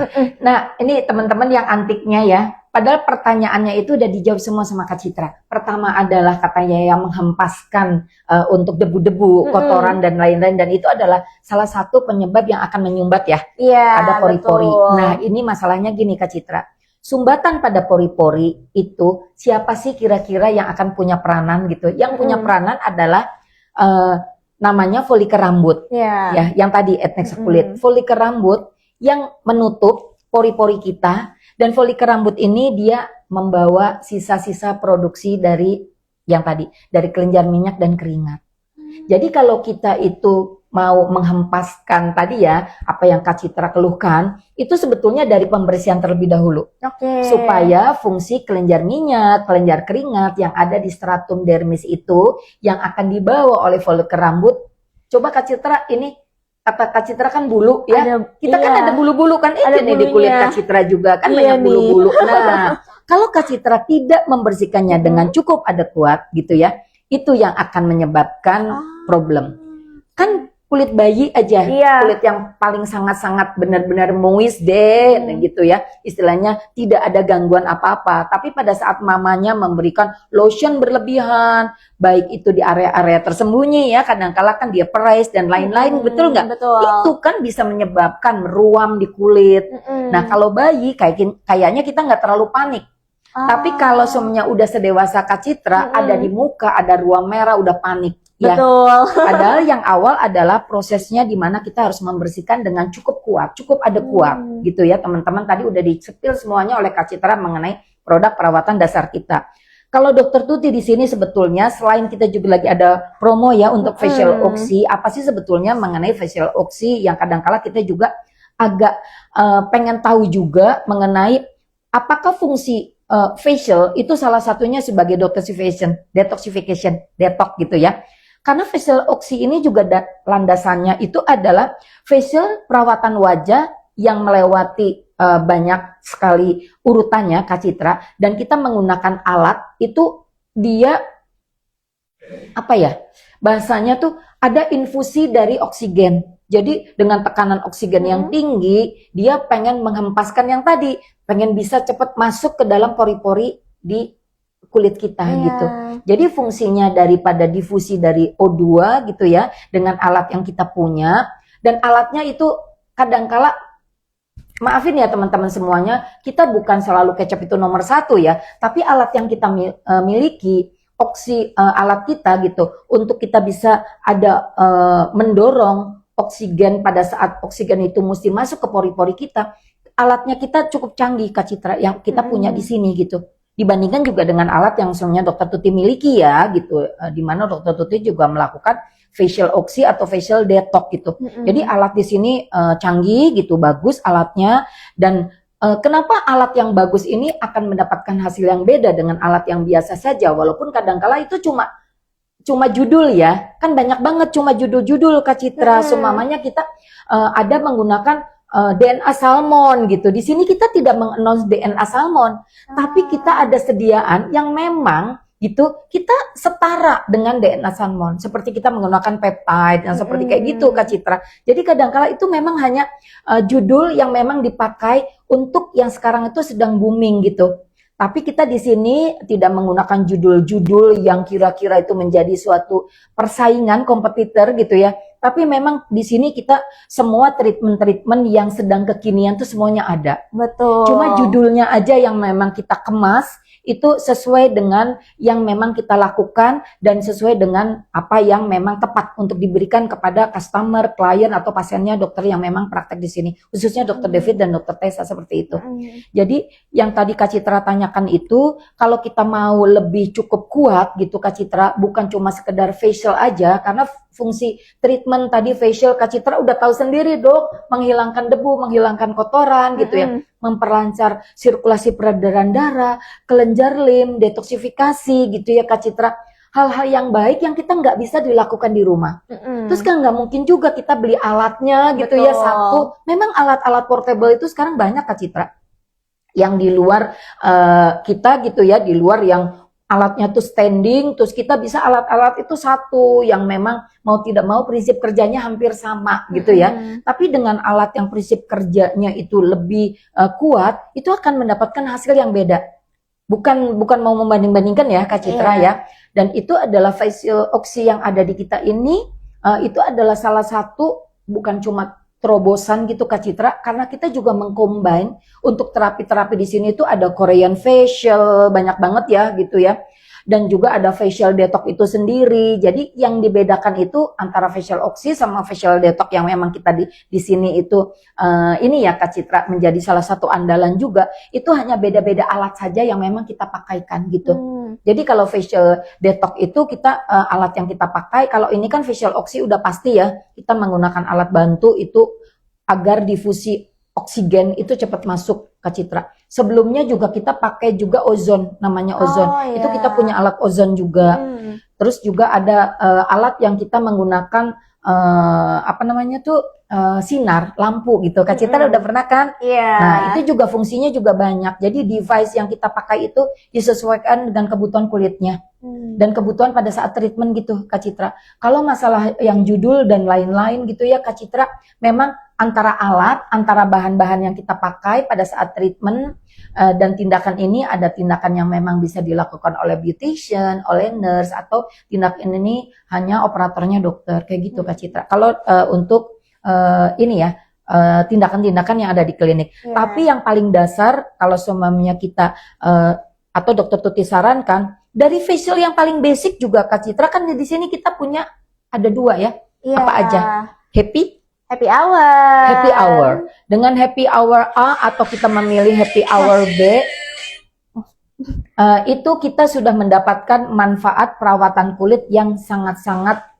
Nah, ini teman-teman yang antiknya ya. Padahal pertanyaannya itu udah dijawab semua sama Kak Citra. Pertama adalah katanya yang menghempaskan untuk debu-debu, kotoran dan lain-lain, dan itu adalah salah satu penyebab yang akan menyumbat ya. Ada pori-pori. Nah, ini masalahnya gini Kak Citra. Sumbatan pada pori-pori itu siapa sih kira-kira yang akan punya peranan gitu? Yang punya peranan adalah namanya folikel rambut. Ya, yang tadi adnexa kulit. Folikel rambut yang menutup pori-pori kita. Dan folikel rambut ini dia membawa sisa-sisa produksi dari yang tadi, dari kelenjar minyak dan keringat. Jadi kalau kita itu mau menghempaskan tadi ya, apa yang Kak Citra keluhkan, itu sebetulnya dari pembersihan terlebih dahulu. Supaya fungsi kelenjar minyak, kelenjar keringat yang ada di stratum dermis itu, yang akan dibawa oleh folikel rambut. Coba Kak Citra ini, kata Kak Citra kan bulu ya, kita kan ada bulu-bulu kan, ini di kulit Kak Citra juga kan banyak bulu-bulu. Nah, kalau Kak Citra tidak membersihkannya dengan cukup adekuat gitu ya, itu yang akan menyebabkan problem. Kan kulit bayi aja, kulit yang paling sangat-sangat benar-benar moist deh gitu ya, istilahnya tidak ada gangguan apa-apa. Tapi pada saat mamanya memberikan lotion berlebihan, baik itu di area-area tersembunyi ya, kadang-kala kan dia perais dan lain-lain, betul nggak? Itu kan bisa menyebabkan meruam di kulit. Nah kalau bayi kayaknya kita nggak terlalu panik. Tapi kalau semuanya udah sedewasa Kak Citra, ada di muka, ada ruam merah, udah panik. Ya. Padahal yang awal adalah prosesnya di mana kita harus membersihkan dengan cukup kuat, cukup adekuat gitu ya teman-teman. Tadi udah di-spill semuanya oleh Kak Citra mengenai produk perawatan dasar kita. Kalau Dokter Tuti di sini sebetulnya selain kita juga lagi ada promo ya untuk facial oxy, apa sih sebetulnya mengenai facial oxy yang kadang-kala kita juga agak pengen tahu juga mengenai apakah fungsi facial itu salah satunya sebagai detoxification, detox gitu ya. Karena facial oxy ini juga landasannya itu adalah facial perawatan wajah yang melewati banyak sekali urutannya Kak Citra, dan kita menggunakan alat itu dia apa ya bahasanya tuh ada infusi dari oksigen. Jadi dengan tekanan oksigen yang tinggi, dia pengen menghempaskan yang tadi, pengen bisa cepat masuk ke dalam pori-pori di kulit kita gitu. Jadi fungsinya daripada difusi dari O2 gitu ya, dengan alat yang kita punya, dan alatnya itu kadangkala, maafin ya teman-teman semuanya, kita bukan selalu kecap itu nomor 1 ya, tapi alat yang kita miliki, alat kita gitu, untuk kita bisa ada mendorong oksigen pada saat oksigen itu mesti masuk ke pori-pori kita, alatnya kita cukup canggih Kak Citra yang kita punya di sini gitu. Dibandingkan juga dengan alat yang sebenarnya Dokter Tuti miliki ya gitu, di mana Dokter Tuti juga melakukan facial oxy atau facial detox gitu. Jadi alat di sini canggih gitu, bagus alatnya, dan kenapa alat yang bagus ini akan mendapatkan hasil yang beda dengan alat yang biasa saja, walaupun kadangkala itu cuma judul ya, kan banyak banget cuma judul-judul Kak Citra. Seumpamanya kita ada menggunakan DNA salmon gitu. Di sini kita tidak mengannounce DNA salmon, tapi kita ada sediaan yang memang gitu kita setara dengan DNA salmon. Seperti kita menggunakan peptide yang seperti kayak gitu Kak Citra. Jadi kadangkala itu memang hanya judul yang memang dipakai untuk yang sekarang itu sedang booming gitu. Tapi kita di sini tidak menggunakan judul-judul yang kira-kira itu menjadi suatu persaingan kompetitor gitu ya. Tapi memang di sini kita semua treatment-treatment yang sedang kekinian tuh semuanya ada. Betul. Cuma judulnya aja yang memang kita kemas itu sesuai dengan yang memang kita lakukan dan sesuai dengan apa yang memang tepat untuk diberikan kepada customer, klien atau pasiennya dokter yang memang praktek di sini. Khususnya Dokter David dan Dokter Tessa seperti itu. Jadi yang tadi Kak Citra tanyakan itu, kalau kita mau lebih cukup kuat gitu Kak Citra, bukan cuma sekedar facial aja, karena fungsi treatment tadi facial Kak Citra udah tahu sendiri Dok, menghilangkan debu, menghilangkan kotoran gitu ya, memperlancar sirkulasi peredaran darah, kelenjar lim, detoksifikasi gitu ya Kak Citra. Hal-hal yang baik yang kita nggak bisa dilakukan di rumah. Terus kan nggak mungkin juga kita beli alatnya gitu ya satu. Memang alat-alat portable itu sekarang banyak Kak Citra. Yang di luar kita gitu ya, di luar yang alatnya tuh standing, terus kita bisa alat-alat itu satu yang memang mau tidak mau prinsip kerjanya hampir sama gitu ya. Tapi dengan alat yang prinsip kerjanya itu lebih kuat, itu akan mendapatkan hasil yang beda. Bukan mau membanding-bandingkan ya Kak Citra ya. Dan itu adalah facial oxy yang ada di kita ini, itu adalah salah satu bukan cuma terobosan gitu Kak Citra, karena kita juga mengcombine untuk terapi-terapi di sini itu ada Korean facial, banyak banget ya gitu ya. Dan juga ada facial detox itu sendiri. Jadi yang dibedakan itu antara facial oxy sama facial detox yang memang kita di sini itu ini ya Kak Citra menjadi salah satu andalan juga. Itu hanya beda-beda alat saja yang memang kita pakaikan gitu. Jadi kalau facial detox itu kita alat yang kita pakai, kalau ini kan facial oxy udah pasti ya, kita menggunakan alat bantu itu agar difusi oksigen itu cepat masuk Kak Citra. Sebelumnya juga kita pakai juga ozon, namanya ozon. Itu kita punya alat ozon juga. Terus juga ada alat yang kita menggunakan apa namanya tuh sinar lampu gitu. Kak Citra udah pernah kan? Nah, itu juga fungsinya juga banyak. Jadi device yang kita pakai itu disesuaikan dengan kebutuhan kulitnya. Dan kebutuhan pada saat treatment gitu Kak Citra. Kalau masalah yang judul dan lain-lain gitu ya Kak Citra, memang antara alat, antara bahan-bahan yang kita pakai pada saat treatment dan tindakan ini ada tindakan yang memang bisa dilakukan oleh beautician, oleh nurse, atau tindakan ini hanya operatornya dokter kayak gitu Kak Citra. Kalau untuk ini ya tindakan-tindakan yang ada di klinik. Tapi yang paling dasar kalau semuanya kita atau dokter Tuti sarankan dari facial yang paling basic juga Kak Citra, kan di sini kita punya ada dua ya. Apa aja? Happy hour. Happy hour. Dengan happy hour A atau kita memilih happy hour B, itu kita sudah mendapatkan manfaat perawatan kulit yang sangat-sangat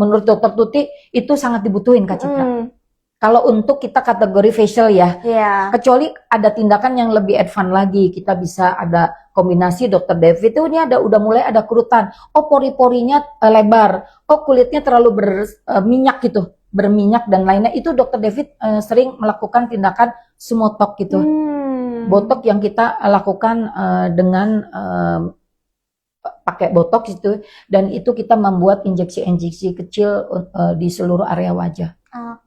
menurut Dokter Tuti itu sangat dibutuhin Kak Citra. Kalau untuk kita kategori facial ya, kecuali ada tindakan yang lebih advance lagi, kita bisa ada kombinasi Dokter David itu ini udah mulai ada kerutan, oh pori-porinya lebar, oh kulitnya terlalu berminyak gitu, berminyak dan lainnya. Itu Dokter David sering melakukan tindakan smotok gitu, botok yang kita lakukan dengan pakai botox itu, dan itu kita membuat injeksi-injeksi kecil di seluruh area wajah.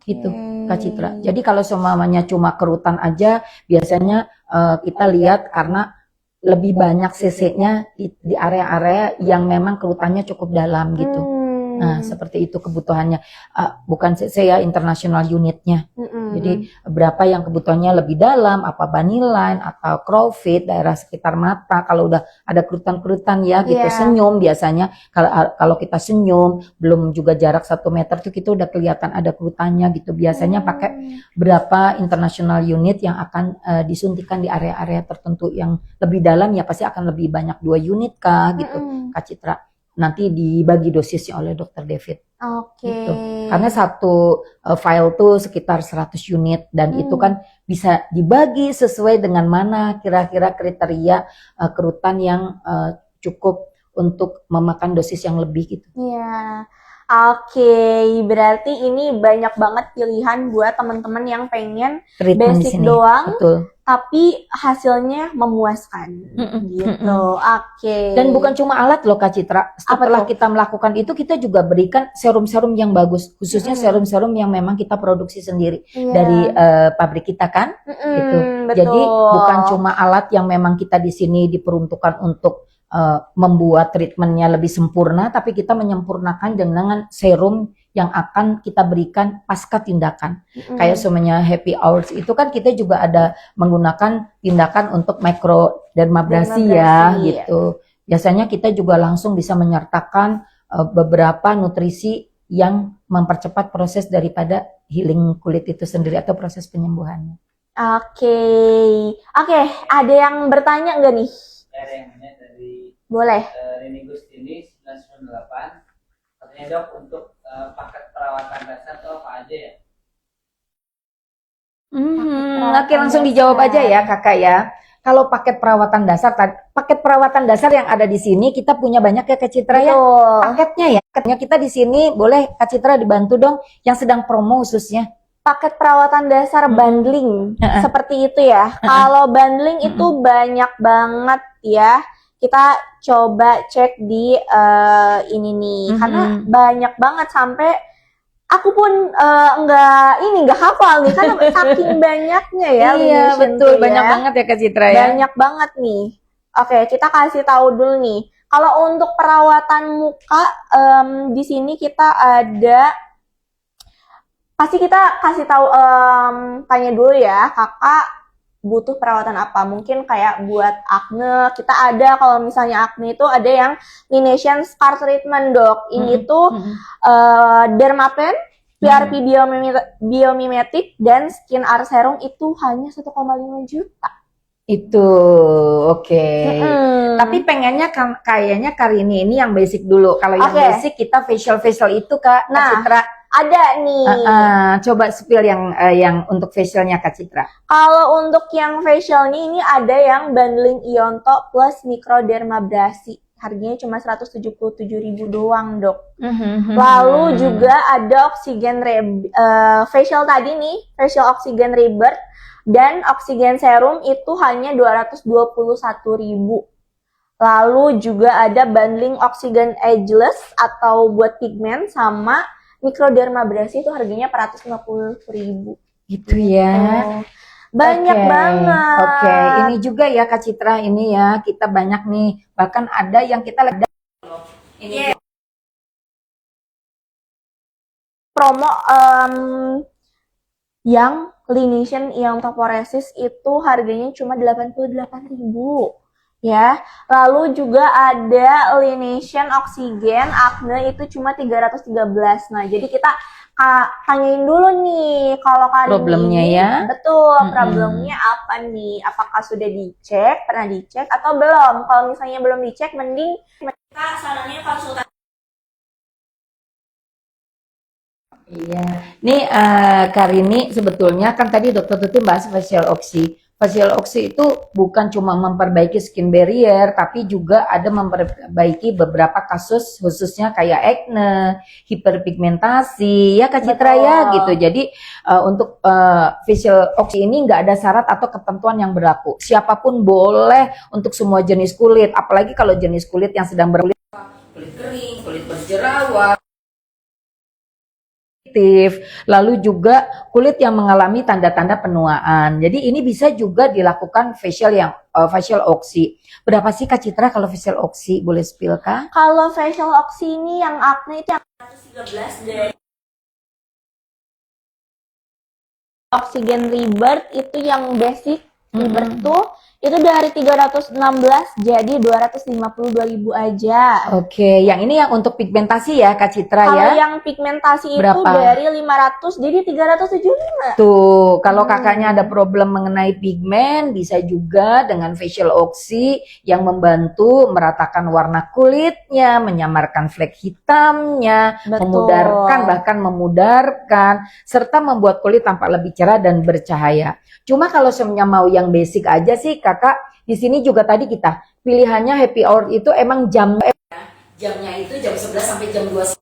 Gitu Kak Citra. Jadi kalau semuanya cuma kerutan aja, biasanya kita lihat karena lebih banyak CC-nya di area-area yang memang kerutannya cukup dalam gitu. Nah, seperti itu kebutuhannya. Bukan CC ya, international unitnya. Jadi berapa yang kebutuhannya lebih dalam, apa bunny line atau crowfit, daerah sekitar mata. Kalau udah ada kerutan-kerutan ya gitu, senyum biasanya. Kalau kita senyum, belum juga jarak 1 meter tuh kita udah kelihatan ada kerutannya gitu. Biasanya pakai berapa international unit yang akan disuntikan di area-area tertentu yang lebih dalam ya pasti akan lebih banyak 2 unit kah gitu Kak Citra. nanti dibagi dosisnya oleh dokter David. Oke. Gitu. Karena satu file tuh sekitar 100 unit dan itu kan bisa dibagi sesuai dengan mana kira-kira kriteria kerutan yang cukup untuk memakan dosis yang lebih gitu. Iya. Oke, berarti ini banyak banget pilihan buat teman-teman yang pengen Treatment di basic sini. doang, Betul. tapi hasilnya memuaskan. Gitu. Oke. Dan bukan cuma alat loh Kak Citra. Setelah kita melakukan itu, kita juga berikan serum-serum yang bagus, khususnya serum-serum yang memang kita produksi sendiri dari pabrik kita kan. Gitu. Betul. Jadi bukan cuma alat yang memang kita di sini diperuntukkan untuk membuat treatmentnya lebih sempurna, tapi kita menyempurnakan dengan serum yang akan kita berikan pasca tindakan. Kayak semuanya happy hours itu kan kita juga ada menggunakan tindakan untuk microdermabrasi ya gitu. Biasanya kita juga langsung bisa menyertakan beberapa nutrisi yang mempercepat proses daripada healing kulit itu sendiri atau proses penyembuhannya. Oke, ada yang bertanya nggak nih? Ada yang nanya dari Boleh. Rini Gustini 998. Katanya dok, untuk paket perawatan dasar itu apa aja ya? Oke, langsung dijawab aja ya kakak ya. Kalau paket perawatan dasar yang ada di sini kita punya banyak ya Kak Citra ya. Paketnya ya. Paketnya kita di sini boleh Kak Citra dibantu dong yang sedang promo khususnya. Paket perawatan dasar bundling seperti itu ya. Kalau bundling itu banyak banget ya. Kita coba cek di ini nih, karena banyak banget sampai aku pun nggak hafal nih karena saking banyaknya ya. Iya betul, banyak banget ya Kak Citra ya. Banyak banget nih. Oke, kita kasih tahu dulu nih. Kalau untuk perawatan muka di sini kita ada. Pasti kita kasih tahu, tanya dulu ya, kakak butuh perawatan apa? Mungkin kayak buat acne, kita ada kalau misalnya acne itu ada yang Laination Scar Treatment dok. Ini tuh Dermapen, PRP Biomimetic, dan Skin Art Serum itu hanya 1,5 juta. Itu oke. Tapi pengennya kayaknya kali ini yang basic dulu. Kalau yang basic kita facial itu Kak Citra. Ada nih. Coba spill yang untuk facialnya Kak Citra. Kalau untuk yang facialnya ini ada yang bundling Ionto plus microdermabrasi. Harganya cuma 177.000 doang, Dok. Lalu juga ada facial tadi nih, facial oxygen rebirth dan oxygen serum itu hanya 221.000. Lalu juga ada bundling oxygen ageless atau buat pigment sama microdermabrasi itu harganya 450.000. Gitu ya. Banyak banget. Oke, ini juga ya Kak Citra, ini ya kita banyak nih. Bahkan ada yang kita lihat ini promo yang Laination Iontoporesis itu harganya cuma 88.000. Ya, lalu juga ada Laination Oxygen Acne itu cuma 313. Nah, jadi kita tanyain dulu nih kalau kali problemnya ini, ya. Betul, problemnya apa nih? Apakah sudah dicek, pernah dicek atau belum? Kalau misalnya belum dicek, mending kita sarannya konsultasi. Iya, nih Karini sebetulnya kan tadi dokter Tuti bahas facial oxy. Facial oxy itu bukan cuma memperbaiki skin barrier, tapi juga ada memperbaiki beberapa kasus khususnya kayak acne, hiperpigmentasi, ya Kak Citra ya gitu. Jadi untuk facial oxy ini nggak ada syarat atau ketentuan yang berlaku. Siapapun boleh untuk semua jenis kulit, apalagi kalau jenis kulit yang sedang kulit kering, kulit berjerawat, lalu juga kulit yang mengalami tanda-tanda penuaan. Jadi ini bisa juga dilakukan facial oxy. Berapa sih Kak Citra kalau facial oxy? Boleh spill Kak? Kalau facial oxy ini yang acne itu yang 113 dari Oxygen Rebirth itu yang basic. Rebirth tuh Itu dari 316 jadi 252.000 aja. Oke, yang ini yang untuk pigmentasi ya Kak Citra Kalau ya. yang pigmentasi itu Berapa? dari 500 jadi 375. Tuh, kalau kakaknya ada problem mengenai pigmen, bisa juga dengan facial oxy yang membantu meratakan warna kulitnya, menyamarkan flek hitamnya, Betul. bahkan memudarkan, serta membuat kulit tampak lebih cerah dan bercahaya. Cuma kalau semuanya mau yang basic aja sih, kakak di sini juga tadi kita pilihannya happy hour itu emang jamnya itu jam 11 sampai jam 2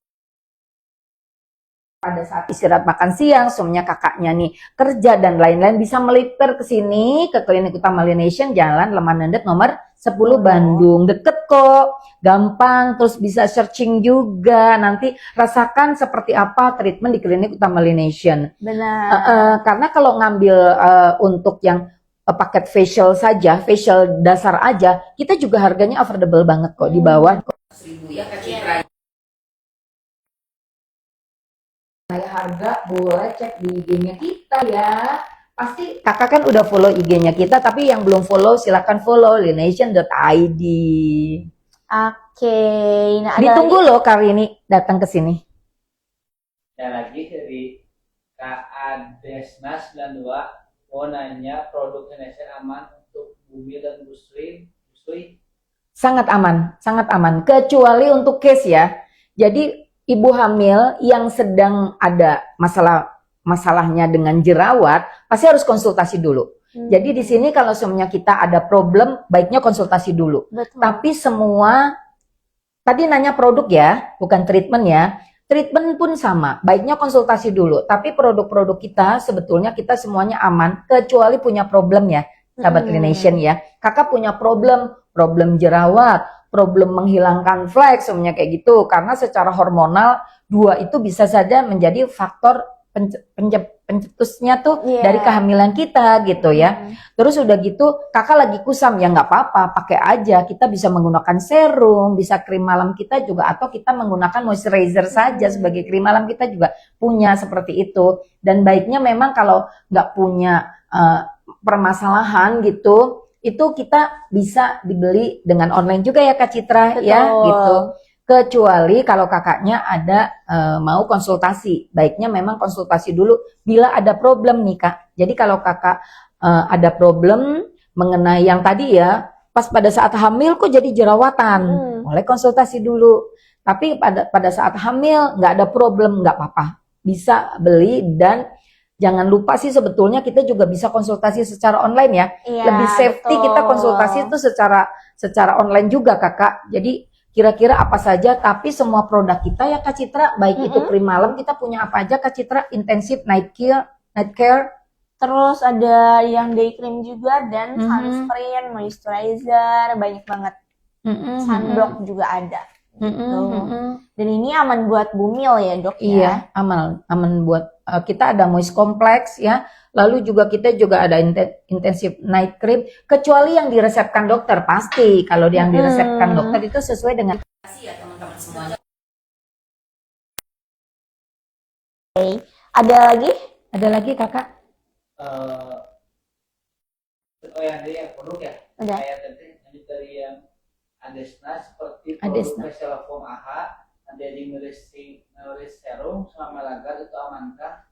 pada saat istirahat makan siang, semuanya kakaknya nih kerja dan lain-lain bisa melipir ke sini ke Klinik Utama Lination Jalan Lemanendet nomor 10 Bandung. Deket kok, gampang, terus bisa searching juga. Nanti rasakan seperti apa treatment di Klinik Utama Lination. Benar. Karena kalau ngambil untuk yang paket facial saja, facial dasar aja, kita juga harganya affordable banget kok, di bawah 1.000 ya Kak Citra. Harga boleh cek di IG-nya kita ya. Pasti kakak kan udah follow IG-nya kita, tapi yang belum follow silahkan follow lination.id. Oke. Nah, ada Ditunggu loh kali ini datang ke sini. Ada lagi dari Kak Adesna 92 mau nanya produk Lination aman untuk Bumi dan Busri. Sangat aman, sangat aman. Kecuali untuk case ya. Jadi ibu hamil yang sedang ada masalahnya dengan jerawat, pasti harus konsultasi dulu. Jadi di sini kalau semuanya kita ada problem, baiknya konsultasi dulu. Betul. Tapi semua, tadi nanya produk ya, bukan treatment ya. Treatment pun sama, baiknya konsultasi dulu. Tapi produk-produk kita sebetulnya kita semuanya aman, kecuali punya problem ya, sahabat Lination ya. Kakak punya problem jerawat, problem menghilangkan flek, semuanya kayak gitu. Karena secara hormonal, dua itu bisa saja menjadi faktor pencetusnya tuh dari kehamilan kita gitu ya. Terus udah gitu, kakak lagi kusam, ya nggak apa-apa, pakai aja. Kita bisa menggunakan serum, bisa krim malam kita juga, atau kita menggunakan moisturizer saja sebagai krim malam kita juga punya seperti itu. Dan baiknya memang kalau nggak punya permasalahan gitu, itu kita bisa dibeli dengan online juga ya Kak Citra. Betul. Ya gitu. Kecuali kalau kakaknya ada mau konsultasi, baiknya memang konsultasi dulu bila ada problem nih Kak. Jadi kalau kakak ada problem mengenai yang tadi ya, pas pada saat hamil kok jadi jerawatan, boleh konsultasi dulu. Tapi pada saat hamil nggak ada problem, nggak apa-apa, bisa beli. Dan jangan lupa sih sebetulnya kita juga bisa konsultasi secara online ya. Iya, lebih safety betul. kita konsultasi itu secara online juga kakak. Jadi kira-kira apa saja, tapi semua produk kita ya Kak Citra, baik itu krim malam, kita punya apa aja Kak Citra, intensive night care, terus ada yang day cream juga, dan sunscreen, moisturizer, banyak banget. Sunblock juga ada. Dan ini aman buat bumil ya dok ya? Iya, aman buat kita ada moist complex ya. Lalu juga kita juga ada intensive night cream, kecuali yang diresepkan dokter. Pasti kalau yang diresepkan dokter itu sesuai dengan ya teman-teman semuanya. Okay. Ada lagi kakak? Oh yang dari yang produk ya? Ada. Kayak tadi dari yang Adesna seperti Adesna. produk facial foam AHA, ada di Nourish Serum sama Melagat, itu amankah?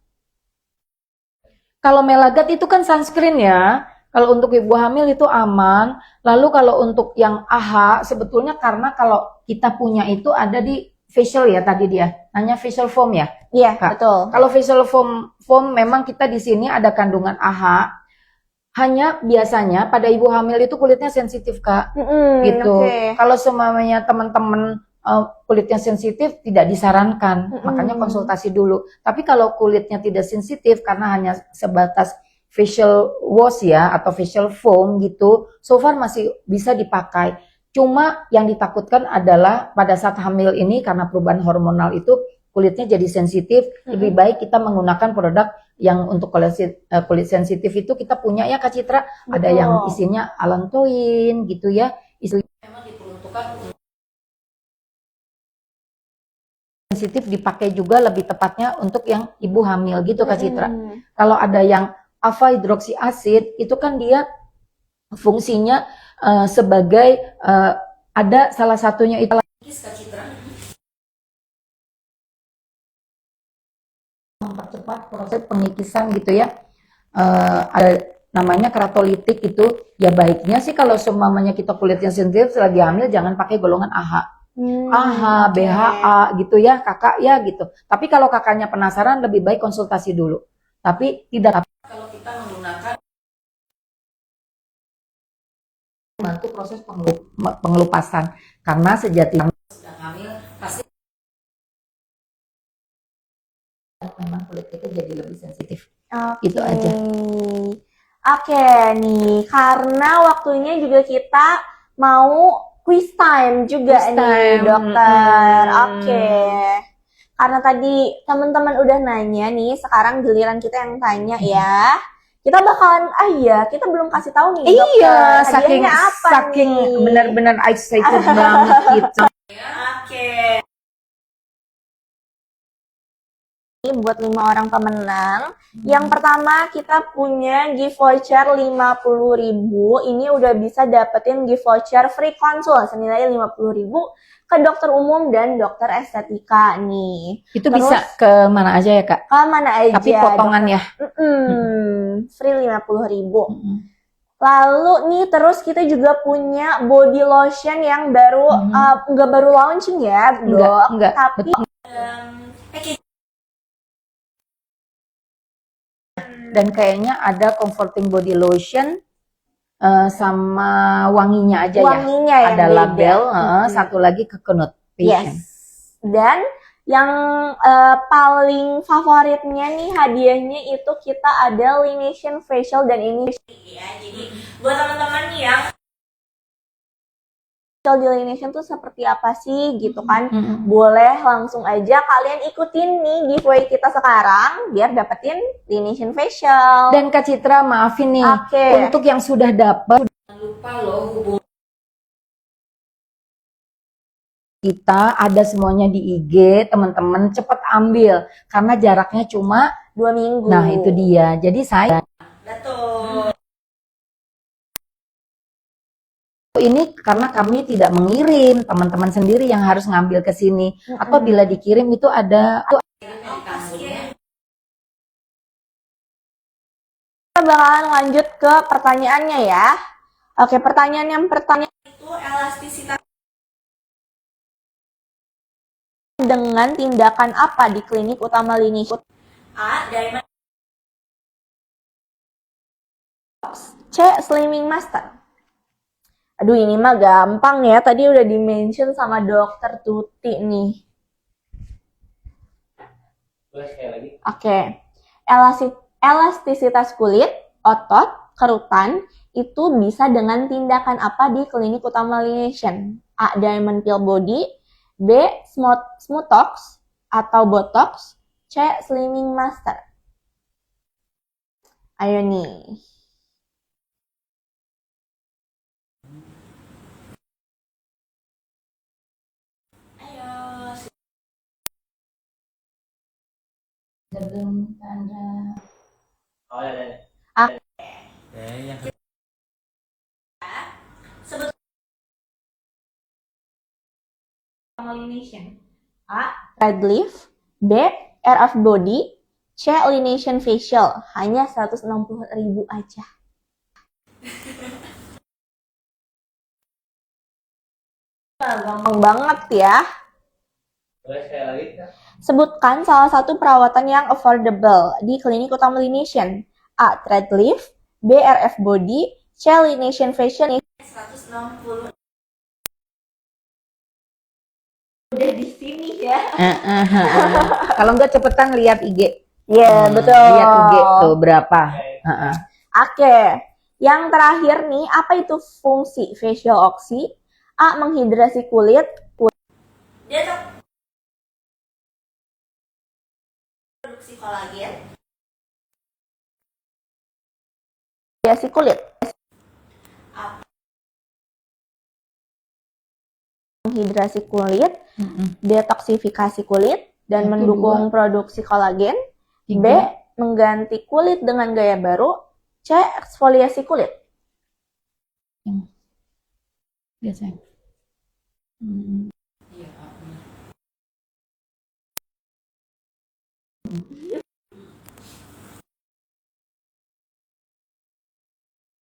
Kalau Melagat itu kan sunscreen ya. Kalau untuk ibu hamil itu aman. Lalu kalau untuk yang AHA sebetulnya karena kalau kita punya itu ada di facial ya tadi dia. Nanya facial foam ya? Iya, Kak. betul. Kalau facial foam memang kita di sini ada kandungan AHA. Hanya biasanya pada ibu hamil itu kulitnya sensitif Kak. Gitu. Okay. Kalau semuanya teman-teman kulitnya sensitif tidak disarankan, makanya konsultasi dulu. Tapi kalau kulitnya tidak sensitif karena hanya sebatas facial wash ya atau facial foam gitu, so far masih bisa dipakai. Cuma yang ditakutkan adalah pada saat hamil ini karena perubahan hormonal itu kulitnya jadi sensitif. Lebih baik kita menggunakan produk yang untuk kulit sensitif itu kita punya ya Kak Citra. Betul. Ada yang isinya allantoin gitu ya. Isinya memang diperuntukkan sensitif, dipakai juga lebih tepatnya untuk yang ibu hamil gitu Kak Citra. Kalau ada yang alpha hydroxy acid itu kan dia fungsinya sebagai ada salah satunya itu mempercepat proses pengikisan gitu ya. Ada namanya keratolitik itu ya, baiknya sih kalau seumpamanya kita kulitnya sensitif lagi hamil jangan pakai golongan AH. AH, BHA gitu ya kakak ya gitu. Tapi kalau kakaknya penasaran lebih baik konsultasi dulu. Tapi tidak kalau kita menggunakan membantu proses pengelupasan karena sejatinya sedang hamil pasti memang kulit kita jadi lebih sensitif. Itu aja. Oke nih, karena waktunya juga kita mau quiz time juga Quiz nih, time. dokter. Oke. Karena tadi teman-teman udah nanya nih, sekarang giliran kita yang tanya ya. Kita bakalan, kita belum kasih tahu nih, dokter. Iya, saking Hadiahnya apa saking nih? benar-benar excited banget gitu. Oke. Ini buat 5 orang pemenang. Yang pertama kita punya gift voucher 50.000. Ini udah bisa dapetin gift voucher free konsul senilai 50.000 ke dokter umum dan dokter estetika nih. Itu Terus, bisa ke mana aja ya kak? ke mana aja? Tapi potongan ya. Free 50.000. Lalu nih terus kita juga punya body lotion yang baru nggak baru launching ya, dok. Enggak, Tapi betul. Dan kayaknya ada comforting body lotion sama wanginya aja wanginya ya. yang Ada beda. label, satu lagi coconut passion. Yes. Dan yang paling favoritnya nih hadiahnya itu kita ada Laination Facial dan ini ya. Jadi buat teman-teman yang facial di Laination tuh seperti apa sih gitu kan? Boleh langsung aja kalian ikutin nih giveaway kita sekarang biar dapetin Laination Facial. Dan Kak Citra maafin nih, untuk yang sudah dapat jangan lupa loh hubungi kita, ada semuanya di IG, teman-teman cepet ambil karena jaraknya cuma 2 minggu. Nah itu dia, jadi saya Betul. ini karena kami tidak mengirim, teman-teman sendiri yang harus ngambil ke sini. Atau bila dikirim itu ada Kita bakalan lanjut ke pertanyaannya ya. Oke, pertanyaan yang pertama itu elastisitas dengan tindakan apa di klinik utama Laination? A. Diamond. C. Slimming Master. Aduh ini mah gampang ya, tadi udah di-mention sama dokter Tuti nih. Boleh sekali lagi. Oke, elastisitas kulit, otot, kerutan, itu bisa dengan tindakan apa di klinik utama Laination? A. Diamond Pill Body. B. Smotox atau Botox. C. Slimming Master. Ayo nih. Oh ya. Laination. A. Red Leaf. B. RF Body. C. Laination Facial. Hanya 160.000 aja. Gampang banget ya. Boleh sekali lagi. Sebutkan salah satu perawatan yang affordable di klinik utama Laination. A. Thread Lift. B. RF Body. C. Laination Facial. 160. Udah di sini ya. kalau enggak cepetan lihat IG. Iya, betul. Lihat IG tuh berapa. Oke. Yang terakhir nih, apa itu fungsi facial oxy? A. Menghidrasi kulit. Dia produksi kolagen. Hidrasi kulit. Menghidrasi kulit, detoksifikasi kulit, dan mendukung produksi kolagen. B. Mengganti kulit dengan gaya baru. C. Eksfoliasi kulit. yang biasanya.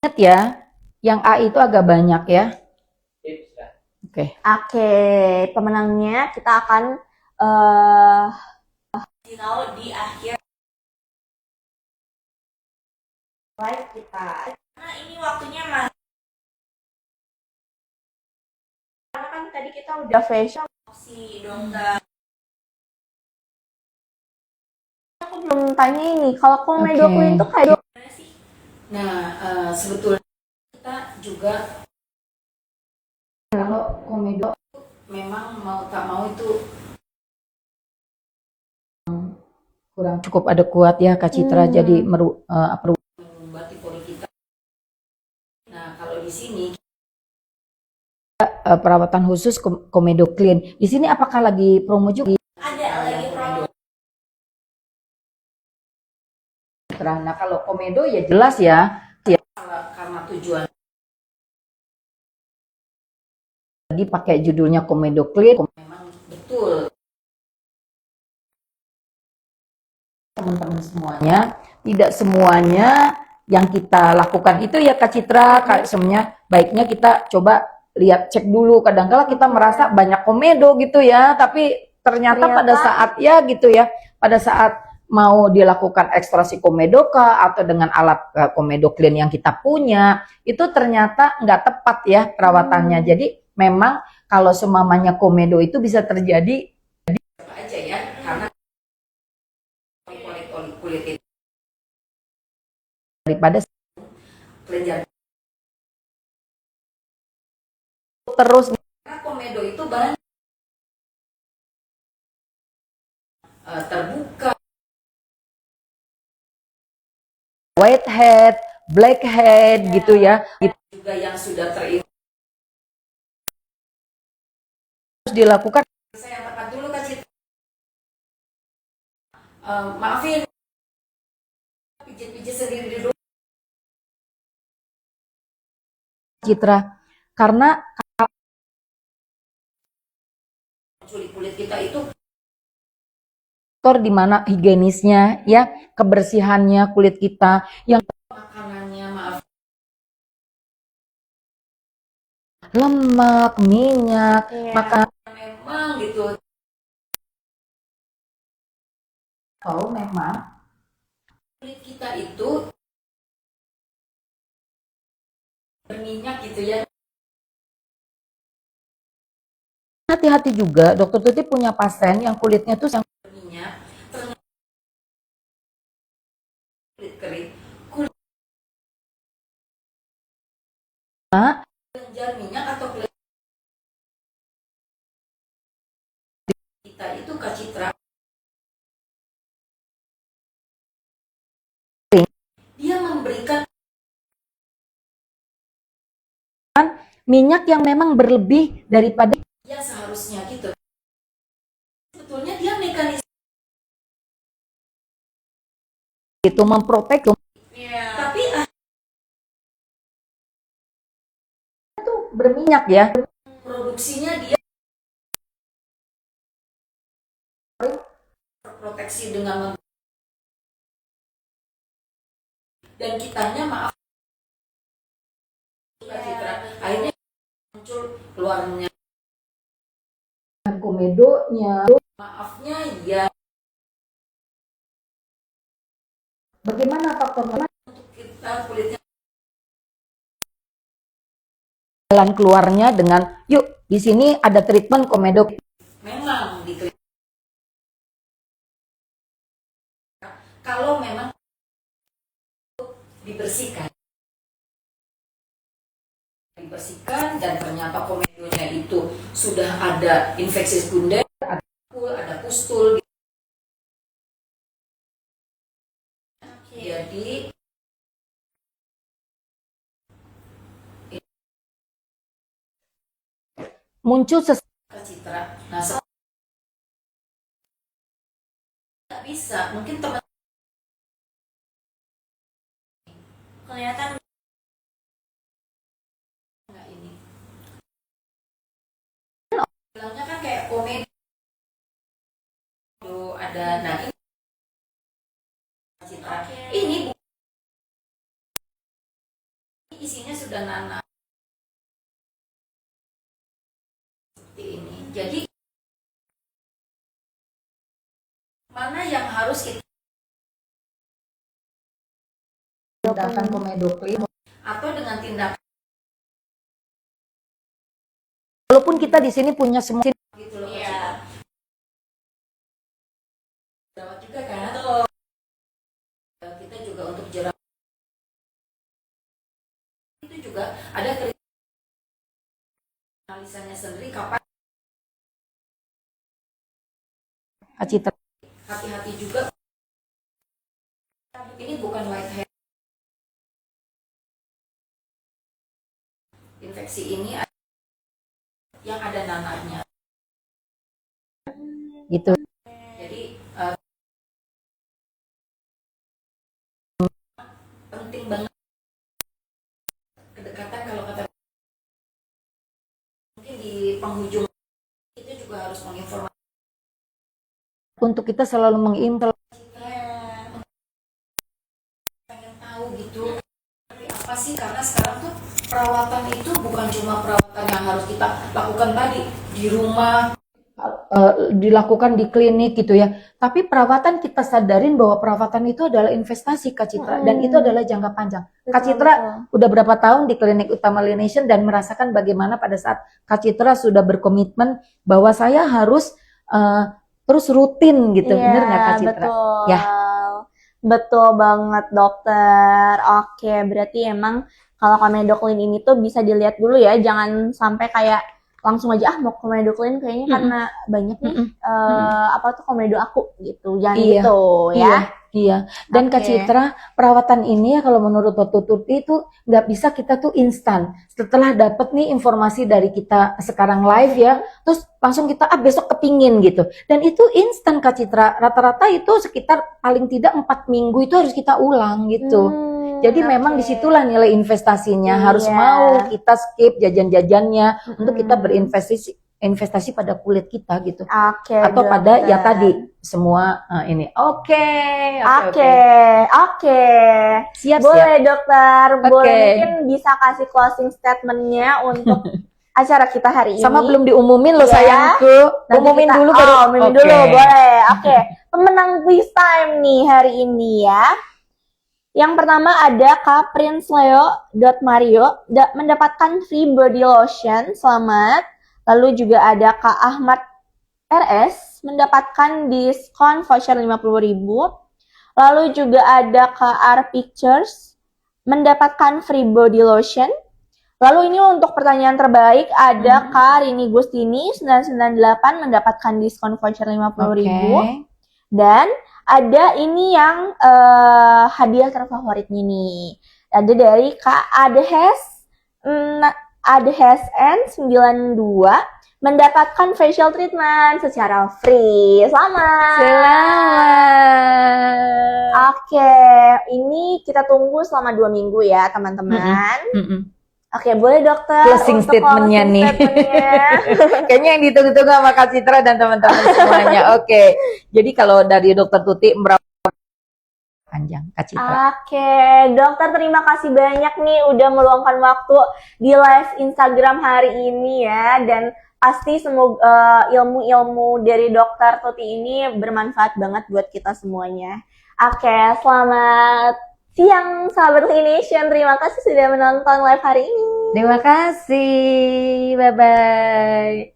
Ingat ya, yang A itu agak banyak ya. Tips lah. Oke. Oke, pemenangnya kita akan eh tahu di akhir live kita. Karena ini waktunya masih. Karena kan tadi kita udah facial si dokter. Aku belum tanya ini, kalau komedo Oke. clean tuh kayak gimana sih? Nah, sebetulnya kita juga kalau komedo memang mau tak mau itu kurang cukup adekuat ya Kak Citra, jadi mengobati pori kita. Nah, kalau di sini perawatan khusus komedo clean. Di sini apakah lagi promo juga? Ada lagi promo. Nah, kalau komedo ya jelas ya, karena tujuan tadi pakai judulnya komedo clean, memang betul teman-teman semuanya, tidak semuanya yang kita lakukan itu ya Kak Citra, semuanya baiknya kita coba lihat cek dulu. Kadang-kala kita merasa banyak komedo gitu ya, tapi ternyata pada saat ya gitu ya, pada saat mau dilakukan ekstraksi komedo atau dengan alat komedo clean yang kita punya, itu ternyata nggak tepat ya perawatannya. Jadi memang kalau semamanya komedo itu bisa terjadi aja ya, karena kulit itu daripada kelenjar terus, karena komedo itu bahan terbuka, whitehead, blackhead gitu ya, itu juga yang sudah harus dilakukan. Saya angkat dulu Kak Citra, maafin pijit-pijit sendiri di rumah Citra, karena kulit kita itu di mana higienisnya ya, kebersihannya kulit kita, yang makanannya maaf lemak, minyak, makanan memang gitu. Kalau memang kulit kita itu berminyak gitu ya. Hati-hati juga, Dokter Tuti punya pasien yang kulitnya tuh yang berminyak, ternyata kulit kering, kulit kelenjar minyak atau kulit kita itu Kak Citra, dia memberikan minyak yang memang berlebih daripada yang seharusnya gitu. Sebetulnya dia mekanisme itu memprotek, tapi itu berminyak ya. Produksinya dia terproteksi dengan dan kitanya maaf akhirnya muncul keluarnya komedonya, maafnya ya. Bagaimana faktornya untuk kita kulitnya jalan keluarnya dengan yuk di sini ada treatment komedo, memang kalau memang dibersihkan dan ternyata komedonya itu sudah ada infeksi sekunder, ada pustul, jadi muncul Citra. Nah, nggak bisa, mungkin teman kelihatan ada. Nah, ini Citra. Ini isinya sudah nanas seperti ini. Jadi mana yang harus kita tindakan komedoklin atau dengan tindakan, walaupun kita di sini punya semua gitu loh. Iya. Jerawat juga kan? Kita juga untuk jerawat itu juga ada analisanya sendiri kapan. Citra, hati-hati juga. Ini bukan whitehead. Infeksi ini yang ada nanahnya. Gitu. Jadi penting banget kedekatan, kalau kata mungkin di penghujung itu juga harus menginformasi. Untuk kita selalu menginformasi, pengen tahu gitu apa sih, karena sekarang tuh perawatan itu bukan cuma perawatan yang harus kita lakukan tadi di rumah, dilakukan di klinik gitu ya, tapi perawatan kita sadarin bahwa perawatan itu adalah investasi Kak Citra, dan itu adalah jangka panjang. Kak Citra udah berapa tahun di klinik utama Lineation dan merasakan bagaimana pada saat Kak Citra sudah berkomitmen bahwa saya harus terus rutin gitu, bener nggak Kak Citra? Betul. Ya. Betul banget dokter. Oke, berarti emang kalau komedoklin ini tuh bisa dilihat dulu ya, jangan sampai kayak langsung aja mau komedoklin kayaknya karena banyak nih apa tuh komedo aku gitu, jangan gitu ya. Iya. Dan Kak Citra, perawatan ini ya kalau menurut Dr. Tuti itu nggak bisa kita tuh instan. Setelah dapat nih informasi dari kita sekarang live ya, terus langsung kita besok kepingin gitu. Dan itu instan Kak Citra. Rata-rata itu sekitar paling tidak 4 minggu itu harus kita ulang gitu. Jadi memang disitulah nilai investasinya. Harus mau kita skip jajan-jajannya untuk kita berinvestasi pada kulit kita gitu. Atau dokter. pada ya tadi semua ini. Oke. Siap. Boleh dokter, boleh Oke. mungkin bisa kasih closing statementnya untuk acara kita hari ini. Sama belum diumumin loh sayangku. Nanti Umumin kita- dulu baru. umumin Oke. dulu boleh. Oke. Pemenang quiz time nih hari ini ya. Yang pertama ada Kak Prince Leo Mario mendapatkan free body lotion. Selamat. Lalu juga ada Kak Ahmad RS mendapatkan diskon voucher 50.000. Lalu juga ada Kak R Pictures mendapatkan free body lotion. Lalu ini untuk pertanyaan terbaik ada Kak Rini Gustini 998 mendapatkan diskon voucher 50.000. Oke. Dan ada ini yang hadiah terfavoritnya nih. Ada dari Kak Adhes N92 mendapatkan facial treatment secara free. Selamat. Oke, ini kita tunggu selama 2 minggu ya teman-teman. Oke, boleh dokter Closing untuk statementnya closing nih. statementnya. Kayaknya yang ditunggu-tunggu sama Kak Citra dan teman-teman semuanya. Oke. Jadi kalau dari Dokter Tuti berapa panjang Kak Citra? Oke, dokter terima kasih banyak nih udah meluangkan waktu di live Instagram hari ini ya, dan pasti semoga ilmu-ilmu dari dokter Tuti ini bermanfaat banget buat kita semuanya. Oke, selamat siang sahabat Lineation, terima kasih sudah menonton live hari ini. Terima kasih. Bye-bye.